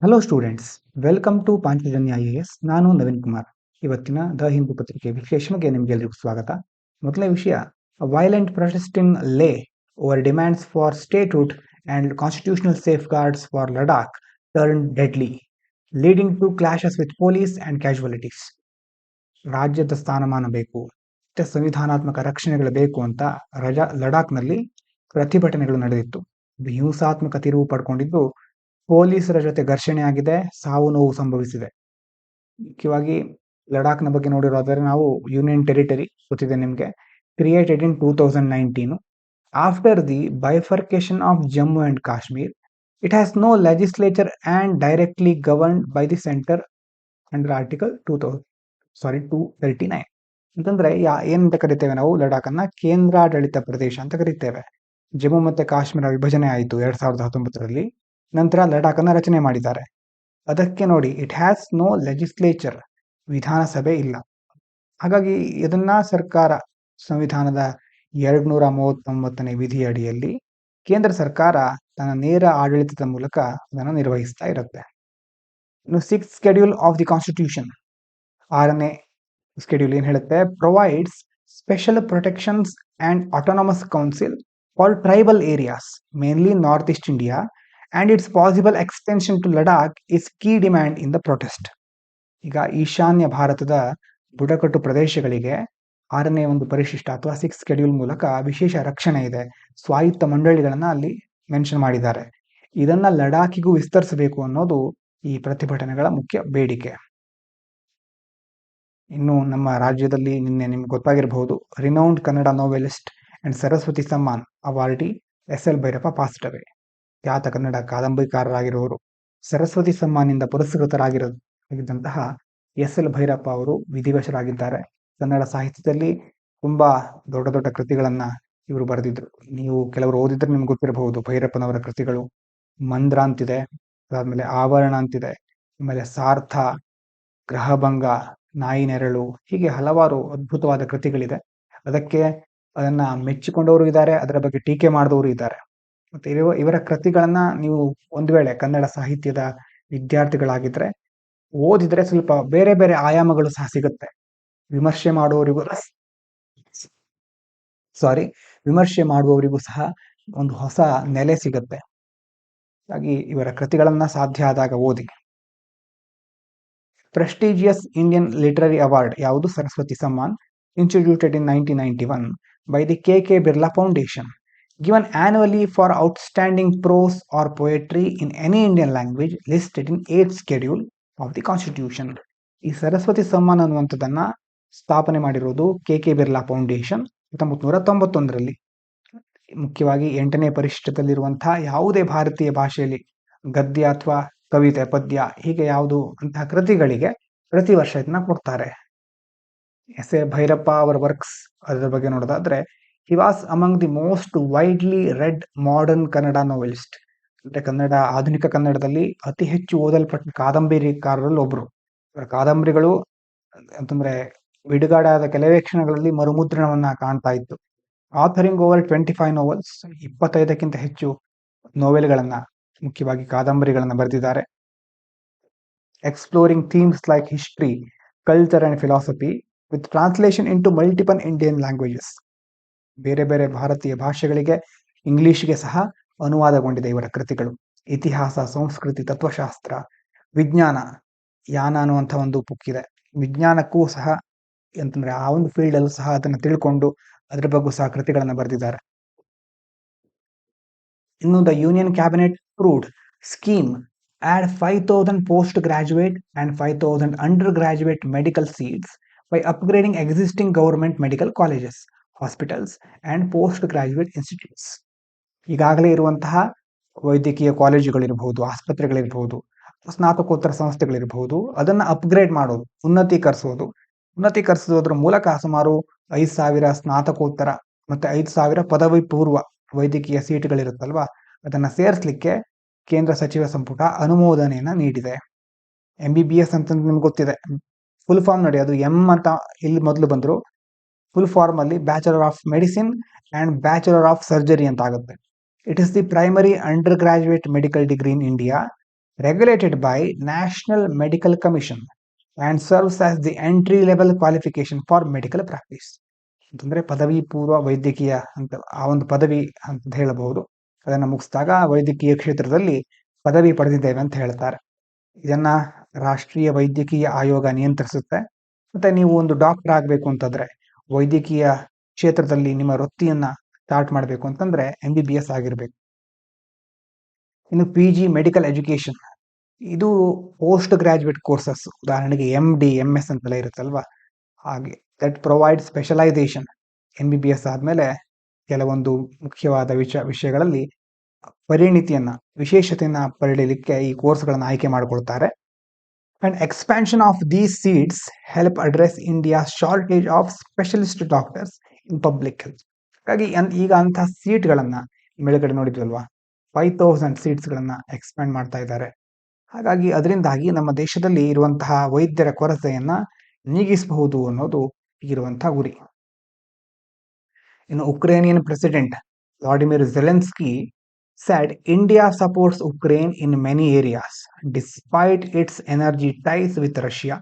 Hello students, welcome to Panchajanya IAS. ನಾನು ನವೀನ್ ಕುಮಾರ್. ಇವತ್ತಿನ the Hindu ಪತ್ರಿಕೆ ವಿಶ್ಲೇಷಣೆಗೆ ನಿಮಗೆಲ್ಲರಿಗೂ ಸ್ವಾಗತ. ಮೊದಲನೇ ವಿಷಯ, violent protest in Leh over demands for statehood and constitutional safeguards for Ladakh turn deadly, leading to clashes with police and casualties. ರಾಜ್ಯದ ಸ್ಥಾನಮಾನ ಬೇಕು ಮತ್ತೆ ಸಂವಿಧಾನಾತ್ಮಕ ರಕ್ಷಣೆಗಳು ಬೇಕು ಅಂತ ಲಡಾಖ್ನಲ್ಲಿ ಪ್ರತಿಭಟನೆಗಳು ನಡೆದಿತ್ತು. ಇದು ಹಿಂಸಾತ್ಮಕ ತಿರುವು ಪಡ್ಕೊಂಡಿದ್ದು ಪೊಲೀಸರ ಜೊತೆ ಘರ್ಷಣೆ ಆಗಿದೆ, ಸಾವು ನೋವು ಸಂಭವಿಸಿದೆ. ಮುಖ್ಯವಾಗಿ ಲಡಾಖ್ನ ಬಗ್ಗೆ ನೋಡಿರೋದಾದ್ರೆ ನಾವು ಯೂನಿಯನ್ ಟೆರಿಟರಿ ಗೊತ್ತಿದೆ ನಿಮಗೆ, created in 2019. After the bifurcation of Jammu and Kashmir, it has no legislature and directly governed by the centre under article 239. ಅಂತಂದ್ರೆ ಏನಂತ ಕರಿತೇವೆ ನಾವು ಲಡಾಖ್ ಅನ್ನ? ಕೇಂದ್ರಾಡಳಿತ ಪ್ರದೇಶ ಅಂತ ಕರಿತೇವೆ. ಜಮ್ಮು ಮತ್ತೆ ಕಾಶ್ಮೀರ ವಿಭಜನೆ ಆಯಿತು 2019ರಲ್ಲಿ. ನಂತರ ಲಡಾಖ್ ಅನ್ನ ರಚನೆ ಮಾಡಿದ್ದಾರೆ. ಅದಕ್ಕೆ ನೋಡಿ, ಇಟ್ ಹ್ಯಾಸ್ ನೋ ಲೆಜಿಸ್ಲೇಚರ್, ವಿಧಾನಸಭೆ ಇಲ್ಲ. ಹಾಗಾಗಿ ಇದನ್ನ ಸರ್ಕಾರ ಸಂವಿಧಾನದ 239ನೇ ವಿಧಿ ಅಡಿಯಲ್ಲಿ ಕೇಂದ್ರ ಸರ್ಕಾರ ತನ್ನ ನೇರ ಆಡಳಿತದ ಮೂಲಕ ಅದನ್ನು ನಿರ್ವಹಿಸ್ತಾ ಇರುತ್ತೆ. ಇನ್ನು 6th schedule of the constitution, 6ನೇ ಸ್ಕೆಡ್ಯೂಲ್ ಏನ್ ಹೇಳುತ್ತೆ? Provides special protections and autonomous council for tribal areas, mainly north east India, and its possible extension to Ladakh is key demand in the protest. ಈಗ ಈಶಾನ್ಯ ಭಾರತದ ಬುಡಕಟ್ಟು ಪ್ರದೇಶಗಳಿಗೆ 6ನೇ ಒಂದು ಪರಿಶಿಷ್ಟ ಅಥವಾ 6th ಸ್ಕೆಡ್ಯೂಲ್ ಮೂಲಕ ವಿಶೇಷ ರಕ್ಷಣೆ ಇದೆ. ಸ್ವಾಯತ್ತ ಮಂಡಳಿಗಳನ್ನ ಅಲ್ಲಿ ಮೆನ್ಷನ್ ಮಾಡಿದ್ದಾರೆ. ಇದನ್ನ ಲಡಾಖಿಗೂ ವಿಸ್ತರಿಸಬೇಕು ಅನ್ನೋದು ಈ ಪ್ರತಿಭಟನೆಗಳ ಮುಖ್ಯ ಬೇಡಿಕೆ. ಇನ್ನು ನಮ್ಮ ರಾಜ್ಯದಲ್ಲಿ ನಿನ್ನೆ ನಿಮ್ಗೆ ಗೊತ್ತಾಗಿರಬಹುದು, renowned Kannada novelist and Saraswati Samman awardee SL Bhyrappa passed away. ಖ್ಯಾತ ಕನ್ನಡ ಕಾದಂಬರಿಕಾರರಾಗಿರುವವರು, ಸರಸ್ವತಿ ಸಮ್ಮಾನಿಂದ ಪುರಸ್ಕೃತರಾಗಿದ್ದಂತಹ SL ಭೈರಪ್ಪ ಅವರು ವಿಧಿವಶರಾಗಿದ್ದಾರೆ. ಕನ್ನಡ ಸಾಹಿತ್ಯದಲ್ಲಿ ತುಂಬಾ ದೊಡ್ಡ ದೊಡ್ಡ ಕೃತಿಗಳನ್ನ ಇವರು ಬರೆದಿದ್ರು. ನೀವು ಕೆಲವರು ಓದಿದ್ರೆ ನಿಮ್ಗೆ ಗೊತ್ತಿರಬಹುದು. ಭೈರಪ್ಪನವರ ಕೃತಿಗಳು ಮಂದ್ರ ಅಂತಿದೆ, ಅದಾದ್ಮೇಲೆ ಆವರಣ ಅಂತಿದೆ, ಆಮೇಲೆ ಸಾರ್ಥ, ಗ್ರಹಭಂಗ, ನಾಯಿ ನೆರಳು, ಹೀಗೆ ಹಲವಾರು ಅದ್ಭುತವಾದ ಕೃತಿಗಳಿದೆ. ಅದನ್ನ ಮೆಚ್ಚಿಕೊಂಡವರು ಇದ್ದಾರೆ, ಅದರ ಬಗ್ಗೆ ಟೀಕೆ ಮಾಡಿದವರು ಇದ್ದಾರೆ. ಮತ್ತೆ ಇವರ ಕೃತಿಗಳನ್ನ ನೀವು ಒಂದು ವೇಳೆ ಕನ್ನಡ ಸಾಹಿತ್ಯದ ವಿದ್ಯಾರ್ಥಿಗಳಾಗಿದ್ರೆ ಓದಿದ್ರೆ ಸ್ವಲ್ಪ ಬೇರೆ ಬೇರೆ ಆಯಾಮಗಳು ಸಹ ಸಿಗುತ್ತೆ. ವಿಮರ್ಶೆ ಮಾಡುವವರಿಗೂ ಸಹ ಒಂದು ಹೊಸ ನೆಲೆ ಸಿಗುತ್ತೆ. ಹಾಗಾಗಿ ಇವರ ಕೃತಿಗಳನ್ನ ಸಾಧ್ಯ ಆದಾಗ ಓದಿ. ಪ್ರೆಸ್ಟಿಜಿಯಸ್ ಇಂಡಿಯನ್ ಲಿಟರರಿ ಅವಾರ್ಡ್ ಯಾವುದು? Saraswati Samman, instituted in 1991 by the KK Birla foundation, given annually for outstanding prose or poetry in any Indian language listed in 8th schedule of the constitution. ಈ ಸರಸ್ವತಿ ಸಮ್ಮಾನ್ ಅನ್ನುವಂಥದ್ದನ್ನ ಸ್ಥಾಪನೆ ಮಾಡಿರೋದು KK ಬಿರ್ಲಾ ಫೌಂಡೇಶನ್ 1991ರಲ್ಲಿ. ಮುಖ್ಯವಾಗಿ 8ನೇ ಪರಿಶಿಷ್ಟದಲ್ಲಿರುವಂತಹ ಯಾವುದೇ ಭಾರತೀಯ ಭಾಷೆಯಲ್ಲಿ ಗದ್ಯ ಅಥವಾ ಕವಿತೆ, ಪದ್ಯ, ಹೀಗೆ ಯಾವುದು ಅಂತಹ ಕೃತಿಗಳಿಗೆ ಪ್ರತಿ ವರ್ಷ ಇದನ್ನ ಕೊಡ್ತಾರೆ. SL ಭೈರಪ್ಪ ಅವರ ವರ್ಕ್ಸ್, ಅದರ ಬಗ್ಗೆ ನೋಡೋದಾದ್ರೆ, he was among the most widely read modern Kannada novelist. ಅಂದ್ರೆ ಆಧುನಿಕ ಕನ್ನಡದಲ್ಲಿ ಅತಿ ಹೆಚ್ಚು ಓದಲ್ಪಟ್ಟ ಕಾದಂಬರಿಕಾರರಲ್ಲಿ ಒಬ್ರು. ಕಾದಂಬರಿಗಳು ಅಂತಂದ್ರೆ ಬಿಡುಗಡೆಯಾದ ಕೆಲವೇ ಕ್ಷಣಗಳಲ್ಲಿ ಮರುಮುದ್ರಣವನ್ನ ಕಾಣ್ತಾ ಇತ್ತು. ಆಥರಿಂಗ್ ಓವರ್ 25 ನೋವೆಲ್ಸ್, 25ಕ್ಕಿಂತ ಹೆಚ್ಚು ನೋವೆಲ್ಗಳನ್ನ, ಮುಖ್ಯವಾಗಿ ಕಾದಂಬರಿಗಳನ್ನ ಬರೆದಿದ್ದಾರೆ. Exploring themes like history, culture and philosophy with translation into multiple Indian languages. ಬೇರೆ ಬೇರೆ ಭಾರತೀಯ ಭಾಷೆಗಳಿಗೆ, ಇಂಗ್ಲಿಷ್ಗೆ ಸಹ ಅನುವಾದಗೊಂಡಿದೆ ಇವರ ಕೃತಿಗಳು. ಇತಿಹಾಸ, ಸಂಸ್ಕೃತಿ, ತತ್ವಶಾಸ್ತ್ರ, ವಿಜ್ಞಾನ, ಯಾನ ಅನ್ನುವಂಥ ಒಂದು ಬುಕ್ ಇದೆ. ವಿಜ್ಞಾನಕ್ಕೂ ಸಹ ಅಂತಂದ್ರೆ ಆ ಒಂದು ಫೀಲ್ಡ್ ಅಲ್ಲೂ ಸಹ ಅದನ್ನು ತಿಳ್ಕೊಂಡು ಅದ್ರ ಬಗ್ಗೆ ಸಹ ಕೃತಿಗಳನ್ನ ಬರೆದಿದ್ದಾರೆ. ಇನ್ನು the union cabinet approved scheme add 5,000 post graduate and 5,000 undergraduate medical seats by upgrading existing government medical colleges, hospitals and post graduate institutes. ಈಗಾಗಲೇ ಇರುವಂತಹ ವೈದ್ಯಕೀಯ ಕಾಲೇಜುಗಳಿರಬಹುದು, ಆಸ್ಪತ್ರೆಗಳಿರಬಹುದು, ಸ್ನಾತಕೋತ್ತರ ಸಂಸ್ಥೆಗಳಿರಬಹುದು, ಅದನ್ನ ಅಪ್ಗ್ರೇಡ್ ಮಾಡೋದು, ಉನ್ನತೀಕರಿಸೋದ್ರ ಮೂಲಕ ಸುಮಾರು 5,000 ಸ್ನಾತಕೋತ್ತರ ಮತ್ತೆ 5,000 ಪದವಿ ಪೂರ್ವ ವೈದ್ಯಕೀಯ ಸೀಟ್ಗಳಿರುತ್ತಲ್ವಾ, ಅದನ್ನ ಸೇರಿಸಲಿಕ್ಕೆ ಕೇಂದ್ರ ಸಚಿವ ಸಂಪುಟ ಅನುಮೋದನೆಯನ್ನ ನೀಡಿದೆ. MBBS ಅಂತ ನಿಮ್ಗೆ ಗೊತ್ತಿದೆ, ಫುಲ್ ಫಾರ್ಮ್ ನೋಡಿ, ಅದು M ಅಂತ ಇಲ್ಲಿ ಮೊದಲು ಬಂದ್ರು, ಫುಲ್ ಫಾರ್ಮ್ ಅಲ್ಲಿ bachelor of medicine and bachelor of surgery ಅಂತ ಆಗುತ್ತೆ. It is the primary under graduate medical degree in India regulated by National Medical Commission and serves as the entry level qualification for medical practice. ಅಂತಂದ್ರೆ ಪದವಿ ಪೂರ್ವ ವೈದ್ಯಕೀಯ ಅಂತ ಆ ಒಂದು ಪದವಿ ಅಂತ ಹೇಳಬಹುದು. ಅದನ್ನು ಮುಗಿಸಿದಾಗ ವೈದ್ಯಕೀಯ ಕ್ಷೇತ್ರದಲ್ಲಿ ಪದವಿ ಪಡೆದಿದ್ದೇವೆ ಅಂತ ಹೇಳ್ತಾರೆ. ಇದನ್ನ ರಾಷ್ಟ್ರೀಯ ವೈದ್ಯಕೀಯ ಆಯೋಗ ನಿಯಂತ್ರಿಸುತ್ತೆ. ಮತ್ತೆ ನೀವು ಒಂದು ಡಾಕ್ಟರ್ ಆಗಬೇಕು ಅಂತಂದ್ರೆ, ವೈದ್ಯಕೀಯ ಕ್ಷೇತ್ರದಲ್ಲಿ ನಿಮ್ಮ ವೃತ್ತಿಯನ್ನ ಸ್ಟಾರ್ಟ್ ಮಾಡಬೇಕು ಅಂತಂದ್ರೆ MBBS ಆಗಿರ್ಬೇಕು. ಇನ್ನು PG ಮೆಡಿಕಲ್ ಎಜುಕೇಶನ್, ಇದು ಪೋಸ್ಟ್ ಗ್ರಾಜುಯೇಟ್ ಕೋರ್ಸಸ್, ಉದಾಹರಣೆಗೆ MD MS ಅಂತೆಲ್ಲ ಇರುತ್ತಲ್ವಾ, ಹಾಗೆ ದಟ್ ಪ್ರೊವೈಡ್ ಸ್ಪೆಷಲೈಸೇಷನ್. MBBS ಆದ್ಮೇಲೆ ಕೆಲವೊಂದು ಮುಖ್ಯವಾದ ವಿಷಯಗಳಲ್ಲಿ ಪರಿಣಿತಿಯನ್ನ, ವಿಶೇಷತೆಯನ್ನ ಪಡೆಯಲಿಕ್ಕೆ ಈ ಕೋರ್ಸ್ಗಳನ್ನು ಆಯ್ಕೆ ಮಾಡಿಕೊಳ್ತಾರೆ. And expansion of these seats help address India shortage of specialist doctors in public health. ಹಾಗಾಗಿ ಈಗ ಅಂತಹ ಸೀಟ್ಗಳನ್ನ ಮೇಲ್ಗಡೆ ನೋಡಿದ್ವಲ್ವಾ, 5000 ಸೀಟ್ಸ್ಗಳನ್ನ ಎಕ್ಸ್ಪ್ಯಾಂಡ್ ಮಾಡ್ತಾ ಇದ್ದಾರೆ. ಹಾಗಾಗಿ ಅದರಿಂದಾಗಿ ನಮ್ಮ ದೇಶದಲ್ಲಿ ಇರುವಂತಹ ವೈದ್ಯರ ಕೊರತೆಯನ್ನ ನೀಗಿಸಬಹುದು ಅನ್ನೋದು ಇರುವಂತಹ ಗುರಿ. ಇನ್ನು Ukrainian president Vladimir Zelensky said India supports Ukraine in many areas despite its energy ties with Russia,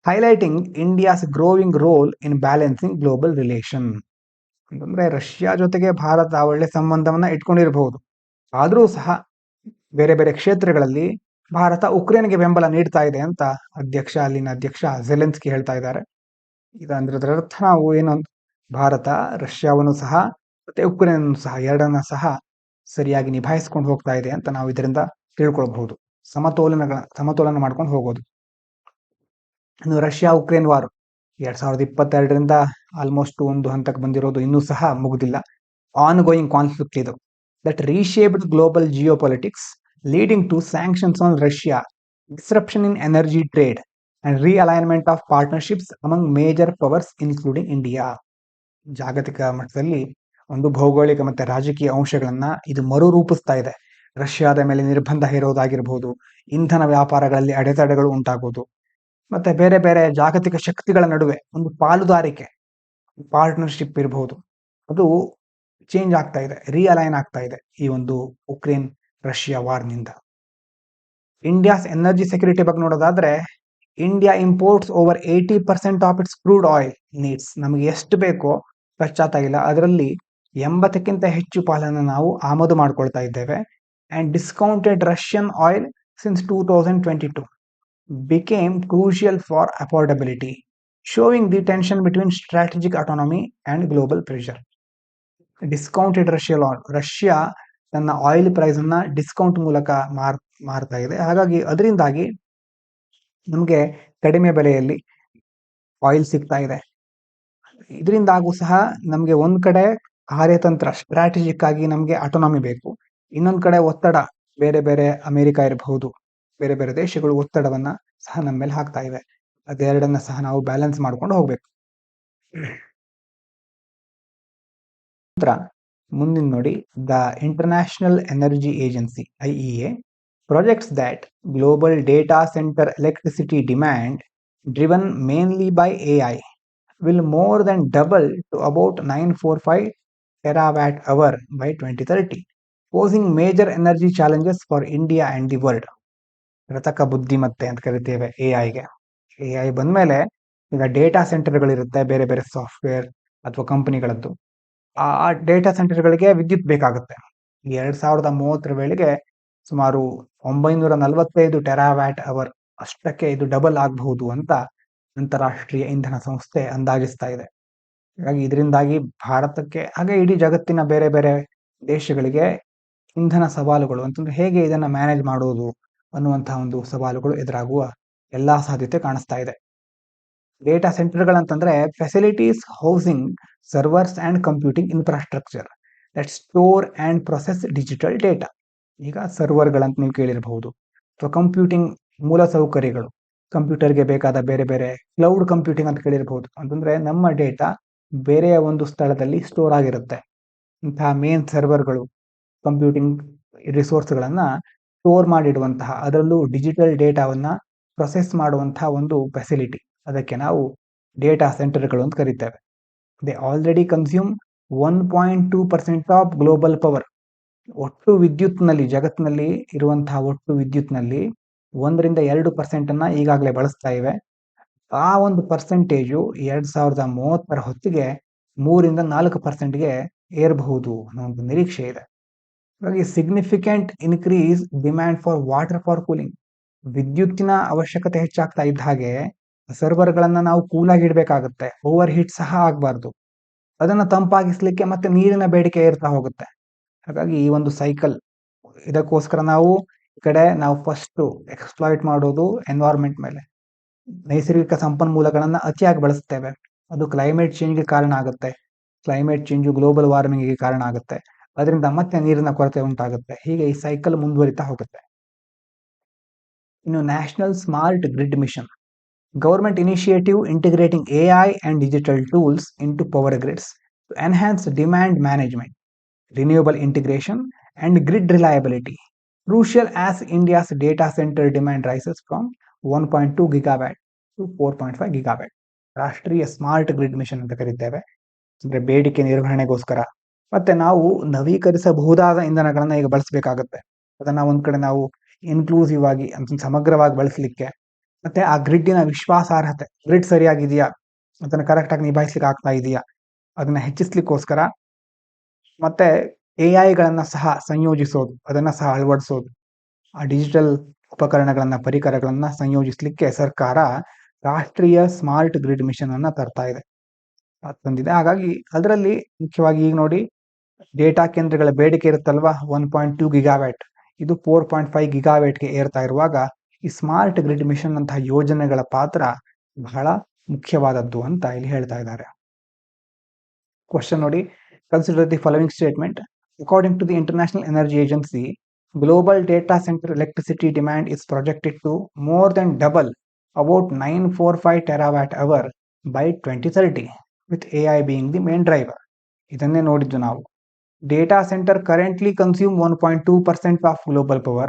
highlighting India's growing role in balancing global relations. ಅಂತಂದ್ರೆ ರಷ್ಯಾ ಜೊತೆಗೆ ಭಾರತ ಒಳ್ಳೆ ಸಂಬಂಧವನ್ನ ಇಟ್ಕೊಂಡಿರಬಹುದು, ಆದರೂ ಸಹ ಬೇರೆ ಬೇರೆ ಕ್ಷೇತ್ರಗಳಲ್ಲಿ ಭಾರತ ಉಕ್ರೇನ್ಗೆ ಬೆಂಬಲ ನೀಡ್ತಾ ಇದೆ ಅಂತ ಅಲ್ಲಿನ ಅಧ್ಯಕ್ಷ ಝೆಲೆನ್ಸ್ಕಿ ಹೇಳ್ತಾ ಇದ್ದಾರೆ. ಇದರ ಅರ್ಥ ನಾವು ಏನು, ಭಾರತ ರಷ್ಯಾವನ್ನು ಸಹ ಮತ್ತೆ ಉಕ್ರೇನ್ ಸಹ ಎರಡನ್ನ ಸಹ ಸರಿಯಾಗಿ ನಿಭಾಯಿಸ್ಕೊಂಡು ಹೋಗ್ತಾ ಇದೆ ಅಂತ ನಾವು ಇದರಿಂದ ತಿಳ್ಕೊಳ್ಬಹುದು. ಸಮತೋಲನ ಮಾಡ್ಕೊಂಡು ಹೋಗೋದು. ಇನ್ನು ರಷ್ಯಾ ಉಕ್ರೇನ್ ವಾರ್ 2022ರಿಂದ ಆಲ್ಮೋಸ್ಟ್ ಒಂದು ಹಂತಕ್ಕೆ ಬಂದಿರೋದು, ಇನ್ನೂ ಸಹ ಮುಗುದಿಲ್ಲ. ಆನ್ ಗೋಯಿಂಗ್ ಕಾನ್ಫ್ಲಿಕ್ಟ್ ಇದು that reshaped global geopolitics, leading to sanctions on Russia, disruption in energy trade, and realignment of partnerships among major powers including India. ಜಾಗತಿಕ ಮಟ್ಟದಲ್ಲಿ ಒಂದು ಭೌಗೋಳಿಕ ಮತ್ತೆ ರಾಜಕೀಯ ಅಂಶಗಳನ್ನ ಇದು ಮರುರೂಪಿಸ್ತಾ ಇದೆ. ರಷ್ಯಾದ ಮೇಲೆ ನಿರ್ಬಂಧ ಹೇರೋದಾಗಿರ್ಬೋದು, ಇಂಧನ ವ್ಯಾಪಾರಗಳಲ್ಲಿ ಅಡೆತಡೆಗಳು ಉಂಟಾಗೋದು, ಮತ್ತೆ ಬೇರೆ ಬೇರೆ ಜಾಗತಿಕ ಶಕ್ತಿಗಳ ನಡುವೆ ಒಂದು ಪಾಲುದಾರಿಕೆ, ಪಾರ್ಟ್ನರ್ಶಿಪ್ ಇರಬಹುದು, ಅದು ಚೇಂಜ್ ಆಗ್ತಾ ಇದೆ, ರಿಅಲೈನ್ ಆಗ್ತಾ ಇದೆ ಈ ಒಂದು ಉಕ್ರೇನ್ ರಷ್ಯಾ ವಾರ್ನಿಂದ. ಇಂಡಿಯಾಸ್ ಎನರ್ಜಿ ಸೆಕ್ಯೂರಿಟಿ ಬಗ್ಗೆ ನೋಡೋದಾದ್ರೆ, India imports over 80% of its crude oil needs. ನಮಗೆ ಎಷ್ಟು ಬೇಕೋ ಕಚ್ಚಾ ತೈಲ, ಅದರಲ್ಲಿ 80ಕ್ಕಿಂತ ಹೆಚ್ಚು ಪಾಲನ್ನು ನಾವು ಆಮದು ಮಾಡ್ಕೊಳ್ತಾ ಇದ್ದೇವೆ. And discounted Russian oil since 2022 became crucial for affordability, showing the tension between strategic autonomy and global pressure. Discounted Russia ತನ್ನ ಆಯಿಲ್ ಪ್ರೈಸ್ ಅನ್ನ ಡಿಸ್ಕೌಂಟ್ ಮೂಲಕ ಮಾರ್ತಾ ಇದೆ. ಹಾಗಾಗಿ ಅದರಿಂದಾಗಿ ನಮಗೆ ಕಡಿಮೆ ಬೆಲೆಯಲ್ಲಿ ಆಯಿಲ್ ಸಿಗ್ತಾ ಇದೆ. ಇದರಿಂದಾಗೂ ಸಹ ನಮಗೆ ಒಂದ್ ಕಡೆ ಕಾರ್ಯತಂತ್ರ, ಸ್ಟ್ರಾಟಜಿಕ್ ಆಗಿ ನಮಗೆ ಆಟೋನಾಮಿ ಬೇಕು, ಇನ್ನೊಂದ್ ಕಡೆ ಒತ್ತಡ, ಬೇರೆ ಬೇರೆ ಅಮೆರಿಕ ಇರಬಹುದು, ಬೇರೆ ಬೇರೆ ದೇಶಗಳು ಒತ್ತಡವನ್ನ ಸಹ ನಮ್ಮ ಮೇಲೆ ಹಾಕ್ತಾ ಇವೆ. ಅದೆರಡನ್ನ ಸಹ ನಾವು ಬ್ಯಾಲೆನ್ಸ್ ಮಾಡ್ಕೊಂಡು ಹೋಗ್ಬೇಕು. ಮುಂದಿನ ನೋಡಿ, the international energy agency IEA projects that global data center electricity demand, driven mainly by AI, will more than double to about 945 terawatt-hour by 2030, posing major energy challenges for India and the world. ಕೃತಕ ಬುದ್ಧಿಮತ್ತೆ ಅಂತ ಕರಿತೇವೆ AI-ಗೆ. AI ಬಂದ್ಮೇಲೆ ಈಗ data ಸೆಂಟರ್ಗಳಿರುತ್ತೆ, ಬೇರೆ ಬೇರೆ software ಅಥವಾ ಕಂಪನಿಗಳದ್ದು. ಆ ಡೇಟಾ ಸೆಂಟರ್ಗಳಿಗೆ ವಿದ್ಯುತ್ ಬೇಕಾಗುತ್ತೆ. 2030 ವೇಳೆಗೆ ಸುಮಾರು 945 ಟೆರಾವ್ಯಾಟ್-ಅವರ್ ಅಷ್ಟಕ್ಕೆ ಇದು ಡಬಲ್ ಆಗಬಹುದು ಅಂತ ಅಂತಾರಾಷ್ಟ್ರೀಯ ಇಂಧನ ಸಂಸ್ಥೆ ಅಂದಾಜಿಸ್ತಾ ಇದೆ. ಹಾಗಾಗಿ ಇದರಿಂದಾಗಿ ಭಾರತಕ್ಕೆ, ಹಾಗೆ ಇಡೀ ಜಗತ್ತಿನ ಬೇರೆ ಬೇರೆ ದೇಶಗಳಿಗೆ ಇಂಧನ ಸವಾಲುಗಳು ಅಂತಂದ್ರೆ ಹೇಗೆ ಇದನ್ನ ಮ್ಯಾನೇಜ್ ಮಾಡೋದು ಅನ್ನುವಂತಹ ಒಂದು ಸವಾಲುಗಳು ಎದುರಾಗುವ ಎಲ್ಲಾ ಸಾಧ್ಯತೆ ಕಾಣಿಸ್ತಾ ಇದೆ. ಡೇಟಾ ಸೆಂಟರ್ಗಳಂತಂದ್ರೆ facilities housing servers and computing infrastructure that store and process digital data. ಈಗ ಸರ್ವರ್ಗಳಂತ ನೀವು ಕೇಳಿರಬಹುದು, ಅಥವಾ ಕಂಪ್ಯೂಟಿಂಗ್ ಮೂಲ ಸೌಕರ್ಯಗಳು, ಕಂಪ್ಯೂಟರ್ಗೆ ಬೇಕಾದ ಬೇರೆ ಬೇರೆ ಕ್ಲೌಡ್ ಕಂಪ್ಯೂಟಿಂಗ್ ಅಂತ ಕೇಳಿರಬಹುದು. ಅಂತಂದ್ರೆ ನಮ್ಮ ಡೇಟಾ ಬೇರೆಯ ಒಂದು ಸ್ಥಳದಲ್ಲಿ ಸ್ಟೋರ್ ಆಗಿರುತ್ತೆ. ಇಂತಹ ಮೇನ್ ಸರ್ವರ್ಗಳು ಕಂಪ್ಯೂಟಿಂಗ್ ರಿಸೋರ್ಸ್ಗಳನ್ನ ಸ್ಟೋರ್ ಮಾಡಿಡುವಂತಹ, ಅದರಲ್ಲೂ ಡಿಜಿಟಲ್ ಡೇಟಾವನ್ನ ಪ್ರೊಸೆಸ್ ಮಾಡುವಂತಹ ಒಂದು ಫೆಸಿಲಿಟಿ, ಅದಕ್ಕೆ ನಾವು ಡೇಟಾ ಸೆಂಟರ್ಗಳು ಅಂತ ಕರೀತೇವೆ. They already consume 1.2% of global power. ಒಟ್ಟು ವಿದ್ಯುತ್ನಲ್ಲಿ ಜಗತ್ತಿನಲ್ಲಿ ಇರುವಂತಹ ಒಟ್ಟು ವಿದ್ಯುತ್ನಲ್ಲಿ 1-2% ಅನ್ನ ಈಗಾಗಲೇ ಬಳಸ್ತಾ ಇವೆ. ಆ ಒಂದು ಪರ್ಸೆಂಟೇಜು 2030 ಹೊತ್ತಿಗೆ 3-4%ಗೆ ಏರಬಹುದು ಅನ್ನೋ ಒಂದು ನಿರೀಕ್ಷೆ ಇದೆ. ಹಾಗಾಗಿ significant increase demand for water for cooling. ವಿದ್ಯುತ್ತಿನ ಅವಶ್ಯಕತೆ ಹೆಚ್ಚಾಗ್ತಾ ಇದ್ದ ಹಾಗೆ ಸರ್ವರ್ಗಳನ್ನ ನಾವು ಕೂಲಾಗಿ ಇಡಬೇಕಾಗುತ್ತೆ. ಓವರ್ ಹೀಟ್ ಸಹ ಆಗಬಾರ್ದು. ಅದನ್ನ ತಂಪಾಗಿಸ್ಲಿಕ್ಕೆ ಮತ್ತೆ ನೀರಿನ ಬೇಡಿಕೆ ಏರ್ತಾ ಹೋಗುತ್ತೆ. ಹಾಗಾಗಿ ಈ ಒಂದು ಸೈಕಲ್, ಇದಕ್ಕೋಸ್ಕರ ನಾವು ಈ ಕಡೆ ನಾವು ಫಸ್ಟ್ ಎಕ್ಸ್ಪ್ಲಾಯ್ಟ್ ಮಾಡೋದು ಎನ್ವೈರ್ಮೆಂಟ್ ಮೇಲೆ. ನೈಸರ್ಗಿಕ ಸಂಪನ್ಮೂಲಗಳನ್ನ ಅತಿಯಾಗಿ ಬಳಸ್ತೇವೆ, ಅದು ಕ್ಲೈಮೇಟ್ ಚೇಂಜ್ಗೆ ಕಾರಣ ಆಗುತ್ತೆ. ಕ್ಲೈಮೇಟ್ ಚೇಂಜು ಗ್ಲೋಬಲ್ ವಾರ್ಮಿಂಗ್ಗೆ ಕಾರಣ ಆಗುತ್ತೆ. ಅದರಿಂದ ಮತ್ತೆ ನೀರಿನ ಕೊರತೆ ಉಂಟಾಗುತ್ತೆ. ಹೀಗೆ ಈ ಸೈಕಲ್ ಮುಂದುವರಿತಾ ಹೋಗುತ್ತೆ. ಇನ್ನು national smart grid mission, government initiative integrating AI and digital tools into power grids to enhance demand management, renewable integration and grid reliability, crucial as India's data center demand rises from 1.2 gigawatt to 4.5 gigawatt. ರಾಷ್ಟ್ರೀಯ smart grid mission ಅಂತ ಕರೀತೇವೆ. ಅಂದ್ರೆ ಬೇಡಿಕೆ ನಿರ್ವಹಣೆಗೋಸ್ಕರ ಮತ್ತೆ ನಾವು ನವೀಕರಿಸಬಹುದಾದ ಇಂಧನಗಳನ್ನ ಈಗ ಬಳಸಬೇಕಾಗುತ್ತೆ. ಅದನ್ನ ಒಂದ್ ಕಡೆ ನಾವು ಇನ್ಕ್ಲೂಸಿವ್ ಆಗಿ ಅಂತ ಸಮಗ್ರವಾಗಿ ಬಳಸಲಿಕ್ಕೆ, ಮತ್ತೆ ಆ ಗ್ರಿಡ್ಡಿನ ವಿಶ್ವಾಸಾರ್ಹತೆ, ಗ್ರಿಡ್ ಸರಿಯಾಗಿದೆಯಾ, ಅದನ್ನ ಕರೆಕ್ಟ್ ಆಗಿ ನಿಭಾಯಿಸ್ಲಿಕ್ಕೆ ಆಗ್ತಾ ಇದೆಯಾ, ಅದನ್ನ ಹೆಚ್ಚಿಸ್ಲಿಕ್ಕೋಸ್ಕರ ಮತ್ತೆ AI ಸಹ ಸಂಯೋಜಿಸೋದು, ಅದನ್ನ ಸಹ ಅಳವಡಿಸೋದು, ಆ ಡಿಜಿಟಲ್ ಉಪಕರಣಗಳನ್ನ ಪರಿಕರಗಳನ್ನ ಸಂಯೋಜಿಸಲಿಕ್ಕೆ ಸರ್ಕಾರ ರಾಷ್ಟ್ರೀಯ ಸ್ಮಾರ್ಟ್ ಗ್ರಿಡ್ ಮಿಷನ್ ಅನ್ನ ತರ್ತಾ ಇದೆ, ತಂದಿದೆ. ಹಾಗಾಗಿ ಅದರಲ್ಲಿ ಮುಖ್ಯವಾಗಿ ಈಗ ನೋಡಿ, ಡೇಟಾ ಕೇಂದ್ರಗಳ ಬೇಡಿಕೆ ಇರುತ್ತಲ್ವಾ 1.2 ಗಿಗಾವ್ಯಾಟ್, ಇದು 4.5 ಗಿಗಾವ್ಯಾಟ್ಗೆ ಏರ್ತಾ ಇರುವಾಗ ಈ ಸ್ಮಾರ್ಟ್ ಗ್ರಿಡ್ ಮಿಷನ್ ಅಂತಹ ಯೋಜನೆಗಳ ಪಾತ್ರ ಬಹಳ ಮುಖ್ಯವಾದದ್ದು ಅಂತ ಇಲ್ಲಿ ಹೇಳ್ತಾ ಇದ್ದಾರೆ. ಕ್ವಶನ್ ನೋಡಿ, consider the following statement. According to the international energy agency, global data center electricity demand is projected to more than double, about 945 terawatt hour by 2030, with AI being the main driver. ಇದನ್ನೇ ನೋಡಿದ್ದು ನಾವು. Data center currently consume 1.2% of global power,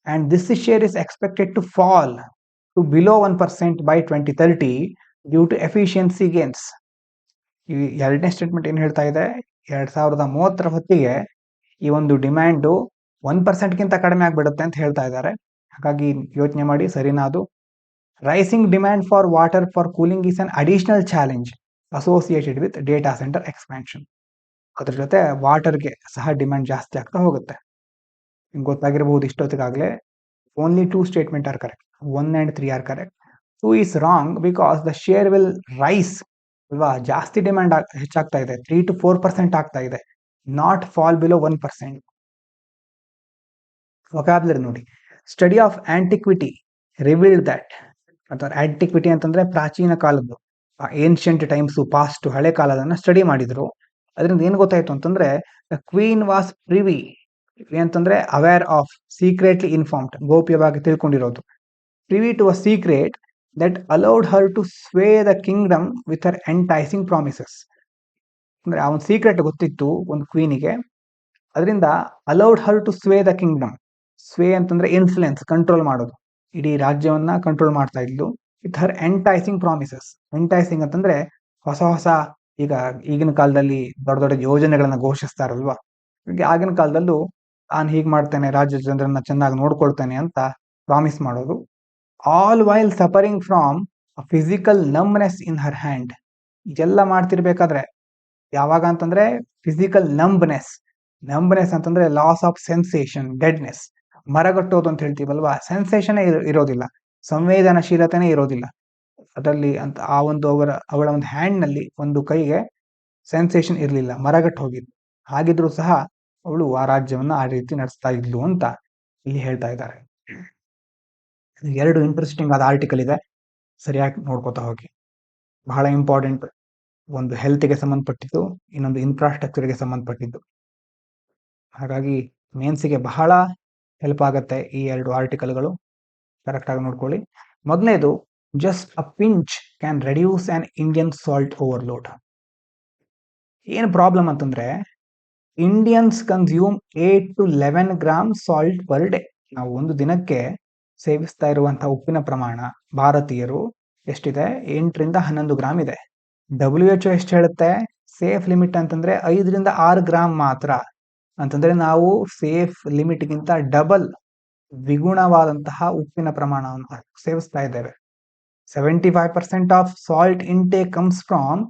and this share is expected to fall to below 1% by 2030 due to efficiency gains. ಈ ಎರಡನೇ statement ಏನ್ ಹೇಳ್ತಾ ಇದೆ, 2030 ಹೊತ್ತಿಗೆ ಈ ಒಂದು ಡಿಮ್ಯಾಂಡು 1%ಗಿಂತ ಕಡಿಮೆ ಆಗ್ಬಿಡುತ್ತೆ ಅಂತ ಹೇಳ್ತಾ ಇದ್ದಾರೆ. ಹಾಗಾಗಿ ಯೋಚನೆ ಮಾಡಿ, ಸರಿನಾ ಅದು? Rising demand for water for cooling is an additional challenge associated with data center expansion. ಅದ್ರ ಜೊತೆ ವಾಟರ್ಗೆ ಸಹ ಡಿಮ್ಯಾಂಡ್ ಜಾಸ್ತಿ ಆಗ್ತಾ ಹೋಗುತ್ತೆ. ನಿಮ್ಗೆ ಗೊತ್ತಾಗಿರಬಹುದು ಇಷ್ಟೊತ್ತಿಗಾಗಲೇ, only 2 statement are correct, 1 and 3 are correct. 2 is wrong because the share will rise, ಅಲ್ವಾ? ಜಾಸ್ತಿ ಡಿಮ್ಯಾಂಡ್ ಹೆಚ್ಚಾಗ್ತಾ ಇದೆ, 3 to 4% ಆಗ್ತಾ ಇದೆ, ನಾಟ್ ಫಾಲ್ ಬಿಲೋ 1%. ವೊಕ್ಯಾಬ್ಯುಲರಿ ನೋಡಿ, ಸ್ಟಡಿ ಆಫ್ ಆಂಟಿಕ್ವಿಟಿ ರಿವೀಲ್ಡ್ ದಟ್, ಅಥವಾ ಆಂಟಿಕ್ವಿಟಿ ಅಂತಂದ್ರೆ ಪ್ರಾಚೀನ ಕಾಲದ್ದು, ಏನ್ಷಿಯಂಟ್ ಟೈಮ್ಸ್, ಪಾಸ್ಟ್ ಹಳೆ ಕಾಲದನ್ನ ಸ್ಟಡಿ ಮಾಡಿದ್ರು. ಅದರಿಂದ ಏನ್ ಗೊತ್ತಾಯ್ತು ಅಂತಂದ್ರೆ, ದ ಕ್ವೀನ್ ವಾಸ್ ಪ್ರಿವಿ ಅಂತಂದ್ರೆ ಅವೇರ್ ಆಫ್, ಸೀಕ್ರೆಟ್ಲಿ ಇನ್ಫಾರ್ಮ್ಡ್, ಗೌಪ್ಯವಾಗಿ ತಿಳ್ಕೊಂಡಿರೋದು. Privy to a secret that allowed her to sway the kingdom with her enticing promises. ಅಂದ್ರೆ ಆ ಒಂದು ಸೀಕ್ರೆಟ್ ಗೊತ್ತಿತ್ತು ಒಂದು ಕ್ವೀನಿಗೆ, ಅದರಿಂದ allowed her to sway the kingdom. Sway ಅಂತಂದ್ರೆ ಇನ್ಫ್ಲುಯೆನ್ಸ್, ಕಂಟ್ರೋಲ್ ಮಾಡೋದು, ಇಡೀ ರಾಜ್ಯವನ್ನ ಕಂಟ್ರೋಲ್ ಮಾಡ್ತಾ ಇದ್ಲು. With her enticing promises. ಎಂಟೈಸಿಂಗ್ ಅಂತಂದ್ರೆ ಹೊಸ ಹೊಸ, ಈಗಿನ ಕಾಲದಲ್ಲಿ ದೊಡ್ಡ ದೊಡ್ಡ ಯೋಜನೆಗಳನ್ನ ಘೋಷಿಸ್ತಾರಲ್ವಾ, ಆಗಿನ ಕಾಲದಲ್ಲೂ ನಾನು ಹೀಗ್ ಮಾಡ್ತೇನೆ, ರಾಜ್ಯದ ಜನರನ್ನ ಚೆನ್ನಾಗಿ ನೋಡ್ಕೊಳ್ತೇನೆ ಅಂತ ಪ್ರಾಮಿಸ್ ಮಾಡೋದು. All while suffering from physical numbness in her hand. ಇದೆಲ್ಲ ಮಾಡ್ತಿರ್ಬೇಕಾದ್ರೆ ಯಾವಾಗ ಅಂತಂದ್ರೆ ಫಿಸಿಕಲ್ ನಂಬ್ನೆಸ್ ಅಂತಂದ್ರೆ ಲಾಸ್ ಆಫ್ ಸೆನ್ಸೇಷನ್, ಡೆಡ್ನೆಸ್, ಮರಗಟ್ಟೋದು ಅಂತ ಹೇಳ್ತೀವಲ್ವಾ, ಸೆನ್ಸೇಷನ್ ಇರೋದಿಲ್ಲ, ಸಂವೇದನಶೀಲತೆನೇ ಇರೋದಿಲ್ಲ ಅದರಲ್ಲಿ ಅಂತ. ಆ ಒಂದು ಅವಳ ಒಂದು ಹ್ಯಾಂಡ್ ನಲ್ಲಿ, ಒಂದು ಕೈಗೆ ಸೆನ್ಸೇಷನ್ ಇರಲಿಲ್ಲ, ಮರಗಟ್ಟು ಹೋಗಿದ್ದು. ಹಾಗಿದ್ರು ಸಹ ಅವಳು ಆ ರಾಜ್ಯವನ್ನ ಆ ರೀತಿ ನಡೆಸ್ತಾ ಇದ್ಲು ಅಂತ ಇಲ್ಲಿ ಹೇಳ್ತಾ ಇದ್ದಾರೆ. 2 ಇಂಟ್ರೆಸ್ಟಿಂಗ್ ಆದ ಆರ್ಟಿಕಲ್ ಇದೆ, ಸರಿಯಾಗಿ ನೋಡ್ಕೋತಾ ಹೋಗಿ. ಬಹಳ ಇಂಪಾರ್ಟೆಂಟ್, ಒಂದು ಹೆಲ್ತ್ಗೆ ಸಂಬಂಧಪಟ್ಟಿದ್ದು, ಇನ್ನೊಂದು ಇನ್ಫ್ರಾಸ್ಟ್ರಕ್ಚರ್ಗೆ ಸಂಬಂಧಪಟ್ಟಿದ್ದು. ಹಾಗಾಗಿ ಮೇನ್ಸಿಗೆ ಬಹಳ ಹೆಲ್ಪ್ ಆಗತ್ತೆ ಈ 2 ಆರ್ಟಿಕಲ್ಗಳು, ಕರೆಕ್ಟ್ ಆಗಿ ನೋಡ್ಕೊಳ್ಳಿ. ಮೊದಲನೇದು, just a pinch can reduce on Indian salt overload. ಏನು ಪ್ರಾಬ್ಲಮ್ ಅಂತಂದ್ರೆ, Indians consume 8 to 11 gram salt per day. ನಾವು ಒಂದು ದಿನಕ್ಕೆ ಸೇವಿಸ್ತಾ ಇರುವಂತಹ ಉಪ್ಪಿನ ಪ್ರಮಾಣ ಭಾರತೀಯರು ಎಷ್ಟಿದೆ, 8-11 ಗ್ರಾಮ್ ಇದೆ. WHO ಎಷ್ಟು ಹೇಳುತ್ತೆ, ಸೇಫ್ ಲಿಮಿಟ್ ಅಂತಂದ್ರೆ 5-6 ಗ್ರಾಮ್ ಮಾತ್ರ. ಅಂತಂದ್ರೆ ನಾವು ಸೇಫ್ ಲಿಮಿಟ್ಗಿಂತ ಡಬಲ್ ದ್ವಿಗುಣವಾದಂತಹ ಉಪ್ಪಿನ ಪ್ರಮಾಣವನ್ನು ಸೇವಿಸ್ತಾ ಇದ್ದೇವೆ. 75% of salt intake comes from